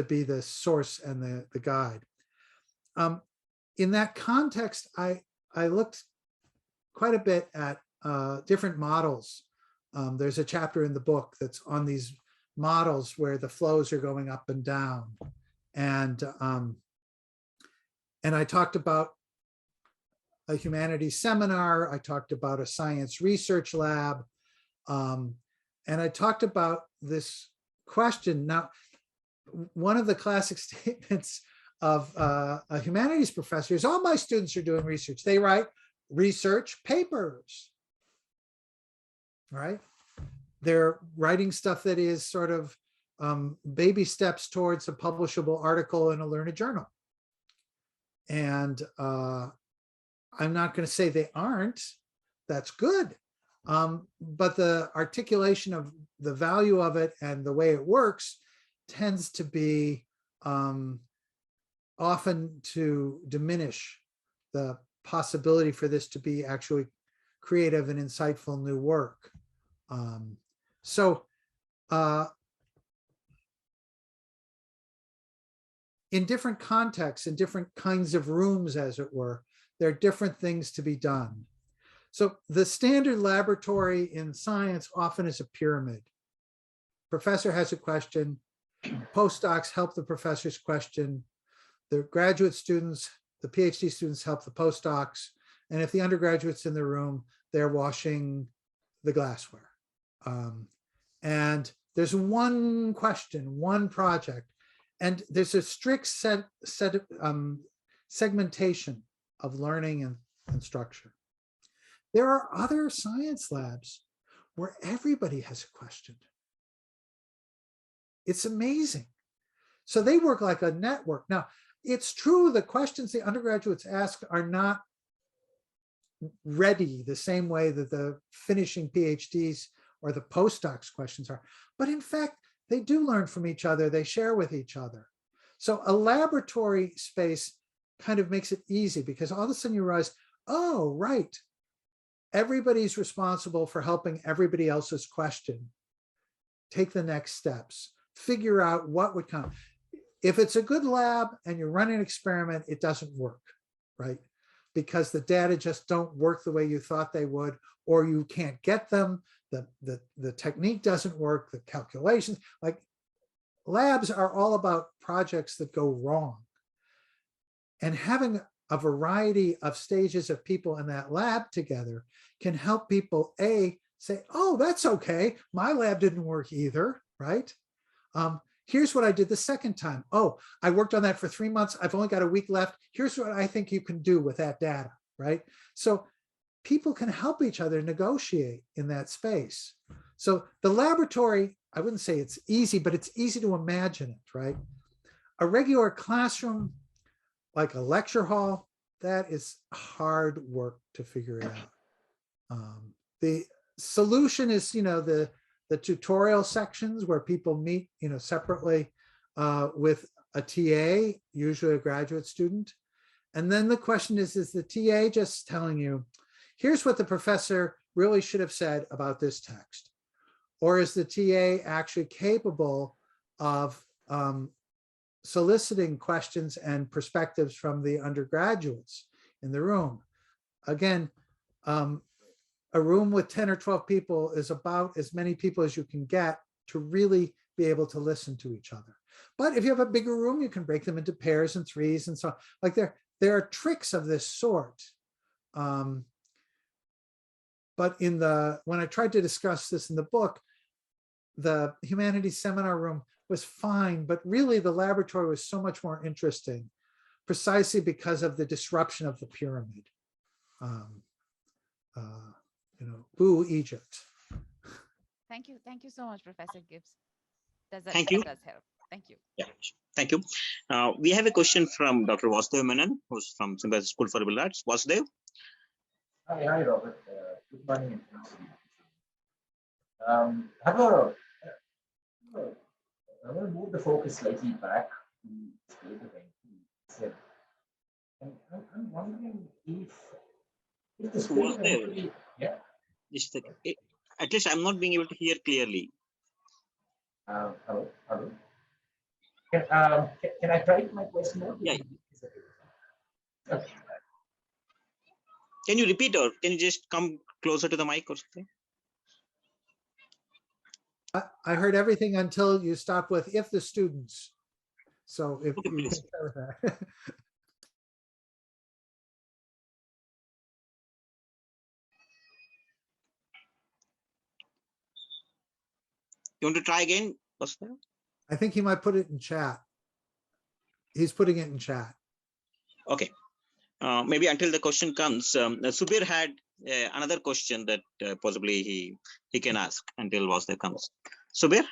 be the source and the guide. In that context, I looked quite a bit at different models. There's a chapter in the book that's on these models where the flows are going up and down. And I talked about a humanities seminar. I talked about a science research lab. And I talked about this question. Now, one of the classic statements of a humanities professor is, all my students are doing research. They write research papers, right? They're writing stuff that is sort of baby steps towards a publishable article in a learned journal. And I'm not going to say they aren't. That's good. But the articulation of the value of it and the way it works tends to be often to diminish the possibility for this to be actually creative and insightful new work. So in different contexts, in different kinds of rooms, as it were, there are different things to be done. So the standard laboratory in science often is a pyramid. Professor has a question, postdocs help the professor's question, the graduate students, the PhD students help the postdocs, and if the undergraduate's in the room, they're washing the glassware. And there's one question, one project, and there's a strict segmentation of learning and structure. There are other science labs where everybody has a question. It's amazing. So they work like a network. Now, it's true the questions the undergraduates ask are not ready the same way that the finishing PhDs or the postdocs questions are. But in fact, they do learn from each other. They share with each other. So a laboratory space kind of makes it easy because all of a sudden you realize, oh, right, everybody's responsible for helping everybody else's question take the next steps, figure out what would come. If it's a good lab and you're running an experiment, it doesn't work, right? Because the data just don't work the way you thought they would, or you can't get them. The technique doesn't work, the calculations, like labs are all about projects that go wrong. And having a variety of stages of people in that lab together can help people, A, say, oh, that's okay, my lab didn't work either, right? Here's what I did the second time. Oh, I worked on that for 3 months. I've only got a week left. Here's what I think you can do with that data, right? So people can help each other negotiate in that space. So the laboratory, I wouldn't say it's easy, but it's easy to imagine it, right? A regular classroom, like a lecture hall, that is hard work to figure it out. The solution is, you know, the tutorial sections where people meet, you know, separately with a TA, usually a graduate student. And then the question is the TA just telling you, here's what the professor really should have said about this text? Or is the TA actually capable of soliciting questions and perspectives from the undergraduates in the room? Again, a room with 10 or 12 people is about as many people as you can get to really be able to listen to each other. But if you have a bigger room, you can break them into pairs and threes and so on. Like there are tricks of this sort. But when I tried to discuss this in the book, the humanities seminar room was fine, but really the laboratory was so much more interesting, precisely because of the disruption of the pyramid. You know, boo Egypt. Thank you so much, Professor Gibbs. Thank you. That does help. Thank you. Yeah, thank you. We have a question from Dr. Vasudev Menon, who's from Symbiosis School for Liberal Arts. Vasudev. Hi, Robert. Good morning. I want to move the focus slightly back to the state of entry. I'm wondering if the state of entry, yeah. At least I'm not being able to hear clearly. Hello. Can I try my question now? Yeah. Okay. Can you repeat, or can you just come closer to the mic or something? I heard everything until you stopped with if the students. So if Okay, you please. can start with that. You want to try again, Vasudev? I think he might put it in chat. He's putting it in chat. Okay. Maybe until the question comes, Subir had another question that possibly he can ask until Vasudev comes. Subir?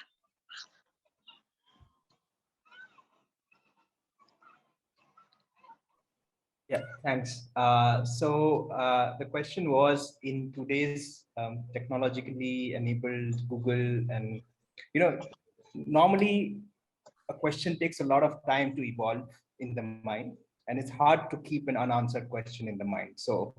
Yeah, thanks. The question was, in today's technologically enabled Google, and normally a question takes a lot of time to evolve in the mind, and it's hard to keep an unanswered question in the mind. So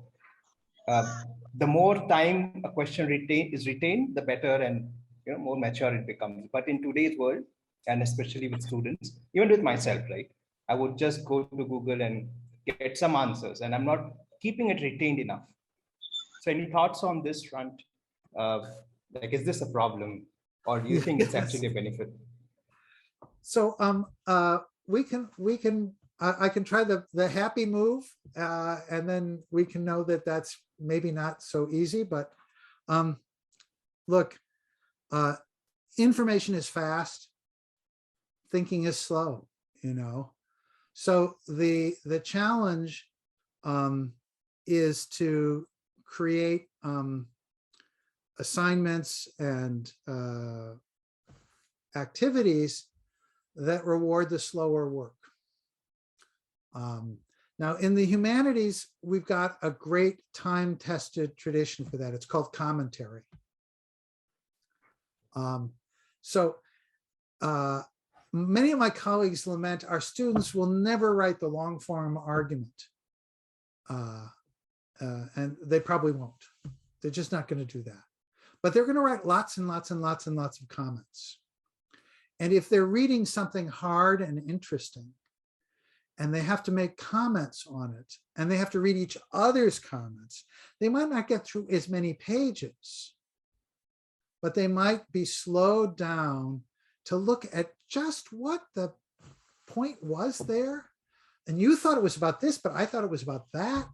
the more time a question is retained, the better, and more mature it becomes. But in today's world, and especially with students, even with myself, right, I would just go to Google and get some answers, and I'm not keeping it retained enough. So any thoughts on this front? Like, is this a problem, or do you think it's actually a benefit? So I can try the happy move, and then we can know that that's maybe not so easy. But look, information is fast, thinking is slow, So the challenge is to create assignments and activities that reward the slower work. Now, in the humanities, we've got a great time-tested tradition for that. It's called commentary. Many of my colleagues lament our students will never write the long-form argument. And they probably won't. They're just not going to do that. But they're going to write lots and lots and lots and lots of comments. And if they're reading something hard and interesting, and they have to make comments on it, and they have to read each other's comments, they might not get through as many pages, but they might be slowed down to look at just what the point was there. And you thought it was about this, but I thought it was about that.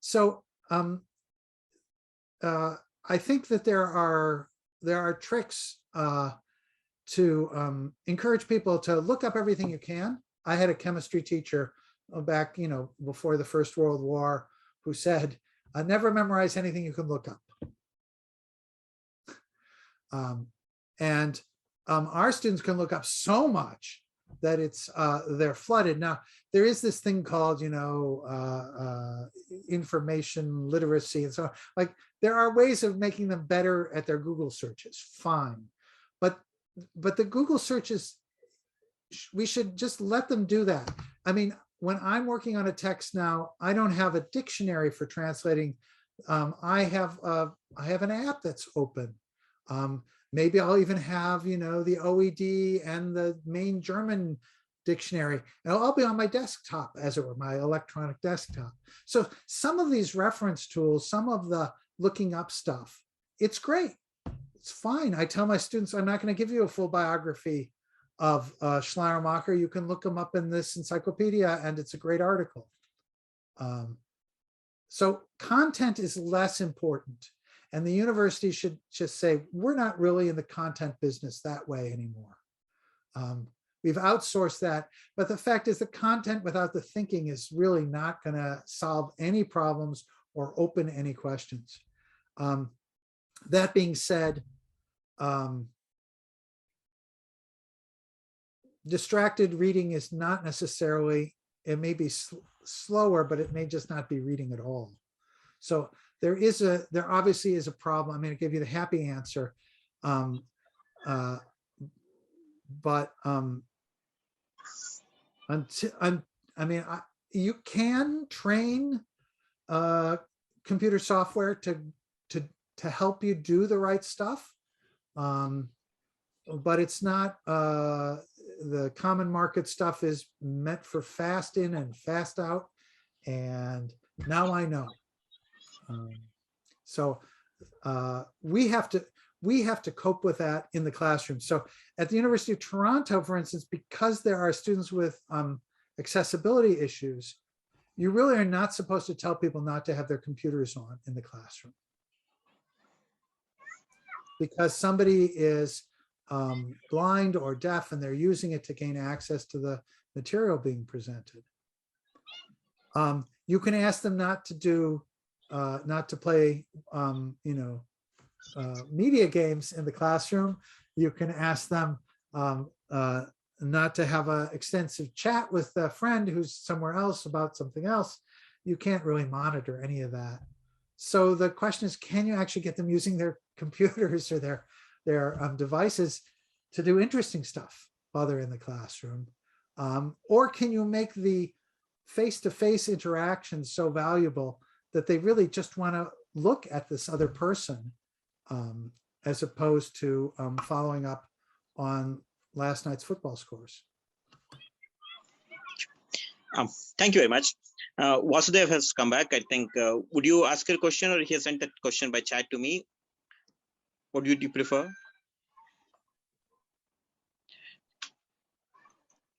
So I think that there are tricks to encourage people to look up everything you can. I had a chemistry teacher back, before the First World War, who said, never memorize anything you can look up. Our students can look up so much that they're flooded. Now, there is this thing called, information literacy and so on. Like, there are ways of making them better at their Google searches, fine. But the Google searches, we should just let them do that. I mean, when I'm working on a text now, I don't have a dictionary for translating. I have an app that's open. Maybe I'll even have, the OED and the main German dictionary, and I'll be on my desktop, as it were, my electronic desktop. So some of these reference tools, some of the looking up stuff, it's great. It's fine. I tell my students, I'm not going to give you a full biography of Schleiermacher. You can look them up in this encyclopedia, and it's a great article. So content is less important. And the university should just say, we're not really in the content business that way anymore. We've outsourced that. But the fact is, the content without the thinking is really not going to solve any problems or open any questions. That being said, distracted reading is not necessarily, it may be slower, but it may just not be reading at all. So there obviously is a problem. I'm going to give you the happy answer. You can train computer software to help you do the right stuff. But it's not, the common market stuff is meant for fast in and fast out. And now I know. So we have to cope with that in the classroom. So at the University of Toronto, for instance, because there are students with accessibility issues, you really are not supposed to tell people not to have their computers on in the classroom. Because somebody is blind or deaf and they're using it to gain access to the material being presented. You can ask them not to play, media games in the classroom. You can ask them not to have an extensive chat with a friend who's somewhere else about something else. You can't really monitor any of that. So the question is, can you actually get them using their computers or their devices to do interesting stuff while they're in the classroom? Or can you make the face-to-face interaction so valuable that they really just want to look at this other person as opposed to following up on last night's football scores? Thank you very much. Vasudev has come back. I think, would you ask a question, or he has sent that question by chat to me? What would you prefer?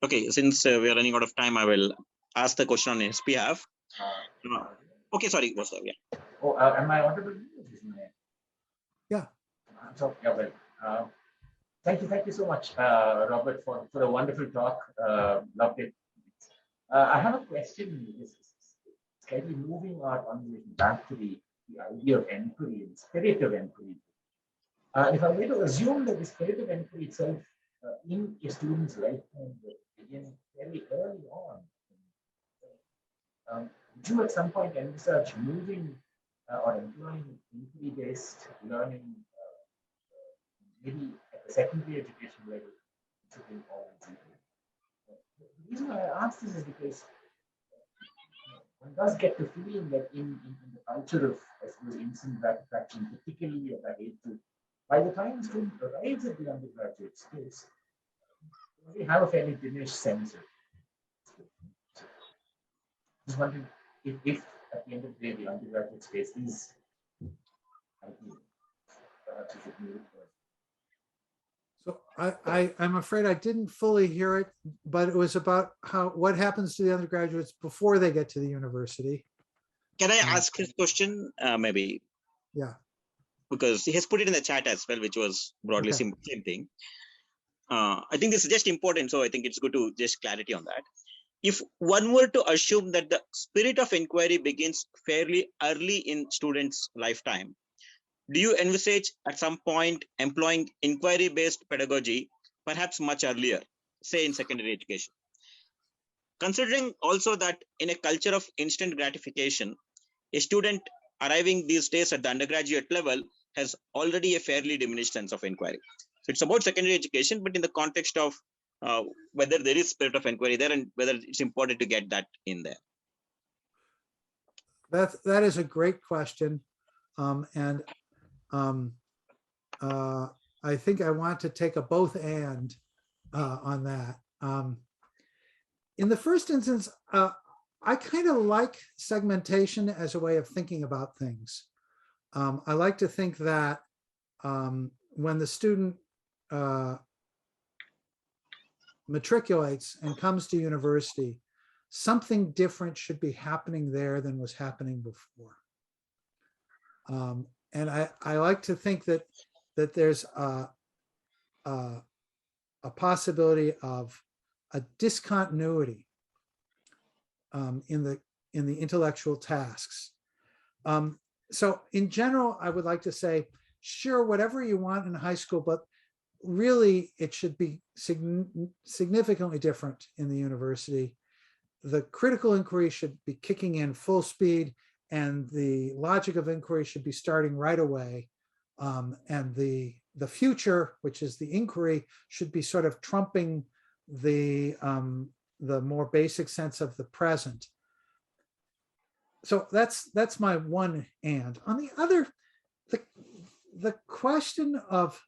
Okay, since we are running out of time, I will ask the question on his behalf. Okay, sorry, Vasudev, yeah. Oh, am I audible? Yeah. So, yeah, well, thank you so much, Robert, for a wonderful talk. Loved it. I have a question. Slightly moving our conversation back to the idea of inquiry, the spirit of inquiry. If I were to assume that the spirit of inquiry itself in a student's lifetime will begin very early on, Would you at some point envisage moving or employing inquiry-based learning, maybe at the secondary education level, to bring all these people? The reason why I ask this is because one does get the feeling that in the culture of, I suppose, instant gratification, particularly at that age group, by the time the student arrives at the undergraduate space, we have a fairly diminished sense of it. Just wondering if at the end of the day, the undergraduate space is ideal. Perhaps you should move. So I'm afraid I didn't fully hear it, but it was about what happens to the undergraduates before they get to the university. Can I ask his question? Maybe. Yeah. Because he has put it in the chat as well, which was broadly Okay. same thing. I think this is just important, so I think it's good to just clarity on that. If one were to assume that the spirit of inquiry begins fairly early in students' lifetime, do you envisage at some point employing inquiry-based pedagogy, perhaps much earlier, say in secondary education? Considering also that in a culture of instant gratification, a student arriving these days at the undergraduate level has already a fairly diminished sense of inquiry. So it's about secondary education, but in the context of whether there is spirit of inquiry there and whether it's important to get that in there. That is a great question. I think I want to take a both and on that. In the first instance, I kind of like segmentation as a way of thinking about things. I like to think that when the student matriculates and comes to university, something different should be happening there than was happening before. And I like to think that there's a possibility of a discontinuity in the intellectual tasks. So in general, I would like to say, sure, whatever you want in high school, but really it should be significantly different in the university. The critical inquiry should be kicking in full speed, and the logic of inquiry should be starting right away. And the future, which is the inquiry, should be sort of trumping the more basic sense of the present. So that's my one and. On the other, the question of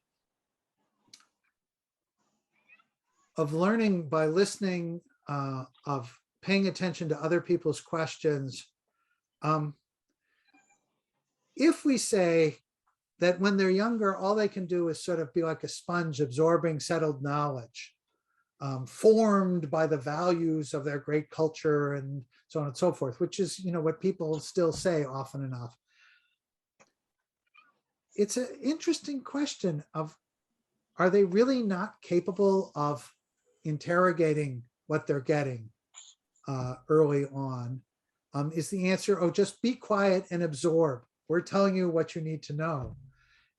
learning by listening, of paying attention to other people's questions. If we say that when they're younger, all they can do is sort of be like a sponge absorbing settled knowledge, formed by the values of their great culture and so on and so forth, which is, what people still say often enough. It's an interesting question of, are they really not capable of interrogating what they're getting early on? Is the answer, oh, just be quiet and absorb. We're telling you what you need to know.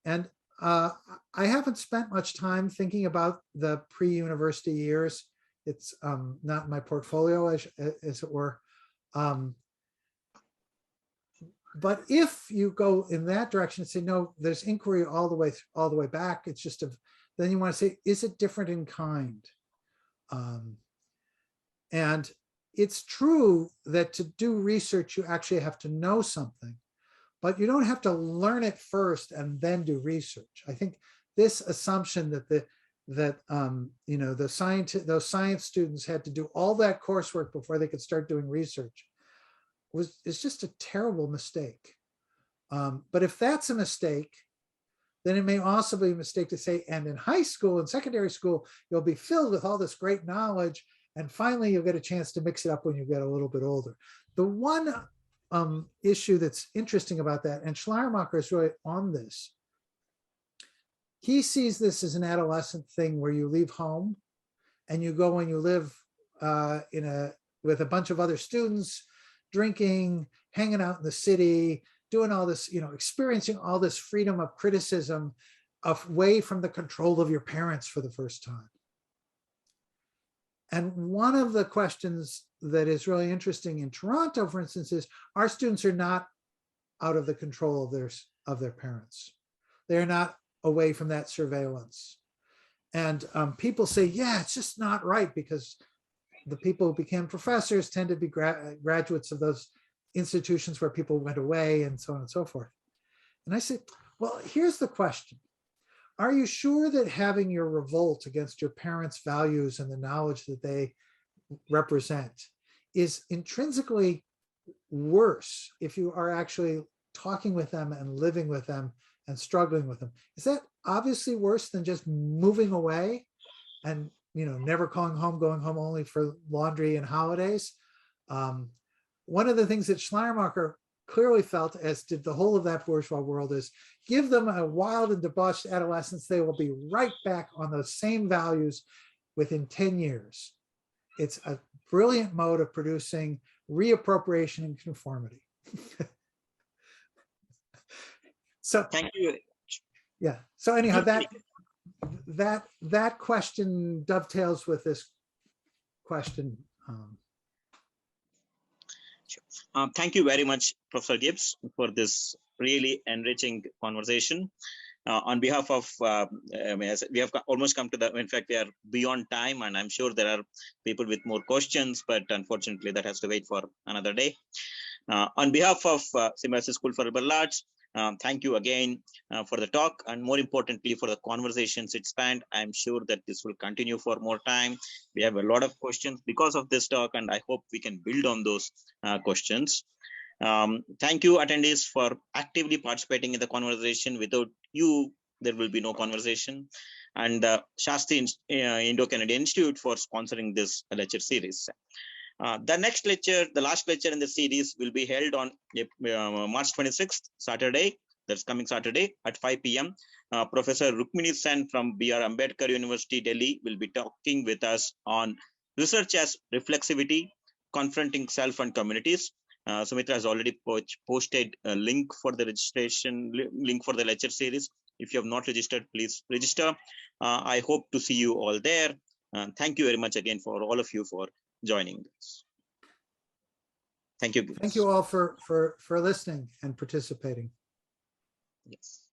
And I haven't spent much time thinking about the pre-university years. It's not in my portfolio, as it were. But if you go in that direction and say, no, there's inquiry all the way back, it's just then you want to say, is it different in kind? And it's true that to do research, you actually have to know something, but you don't have to learn it first and then do research. I think this assumption that those science students had to do all that coursework before they could start doing research is just a terrible mistake. But if that's a mistake, then it may also be a mistake to say, and in high school and secondary school, you'll be filled with all this great knowledge, and finally you'll get a chance to mix it up when you get a little bit older. The one issue that's interesting about that, and Schleiermacher is really on this, he sees this as an adolescent thing where you leave home and you go and you live with a bunch of other students, drinking, hanging out in the city, doing all this, experiencing all this freedom of criticism away from the control of your parents for the first time. And one of the questions that is really interesting in Toronto, for instance, is our students are not out of the control of their parents. They're not away from that surveillance. And people say, yeah, it's just not right because the people who became professors tend to be graduates of those institutions where people went away and so on and so forth. And I say, well, here's the question. Are you sure that having your revolt against your parents' values and the knowledge that they represent is intrinsically worse if you are actually talking with them and living with them and struggling with them? Is that obviously worse than just moving away and, you know, never calling home, going home only for laundry and holidays? One of the things that Schleiermacher clearly felt, as did the whole of that bourgeois world, is give them a wild and debauched adolescence, they will be right back on those same values within 10 years. It's a brilliant mode of producing reappropriation and conformity. So thank you. Yeah. So anyhow, that question dovetails with this question. Thank you very much, Professor Gibbs, for this really enriching conversation. On behalf of, we have almost come to the, in fact, we are beyond time, and I'm sure there are people with more questions, but unfortunately that has to wait for another day. On behalf of Symbiosis School for Liberal Arts, thank you again for the talk, and more importantly for the conversations it spanned. I'm sure that this will continue for more time. We have a lot of questions because of this talk, and I hope we can build on those questions. Thank you, attendees, for actively participating in the conversation. Without you, there will be no conversation. And Shastri Indo-Canadian Institute for sponsoring this lecture series. The next lecture, the last lecture in the series, will be held on March 26th, Saturday. That's coming Saturday at 5 p.m. Professor Rukmini Sen from B.R. Ambedkar University, Delhi, will be talking with us on research as reflexivity, confronting self and communities. Sumitra has already posted a link for the registration, link for the lecture series. If you have not registered, please register. I hope to see you all there. Thank you very much again for all of you for joining us. Thank you. Thank you all for listening and participating. Yes.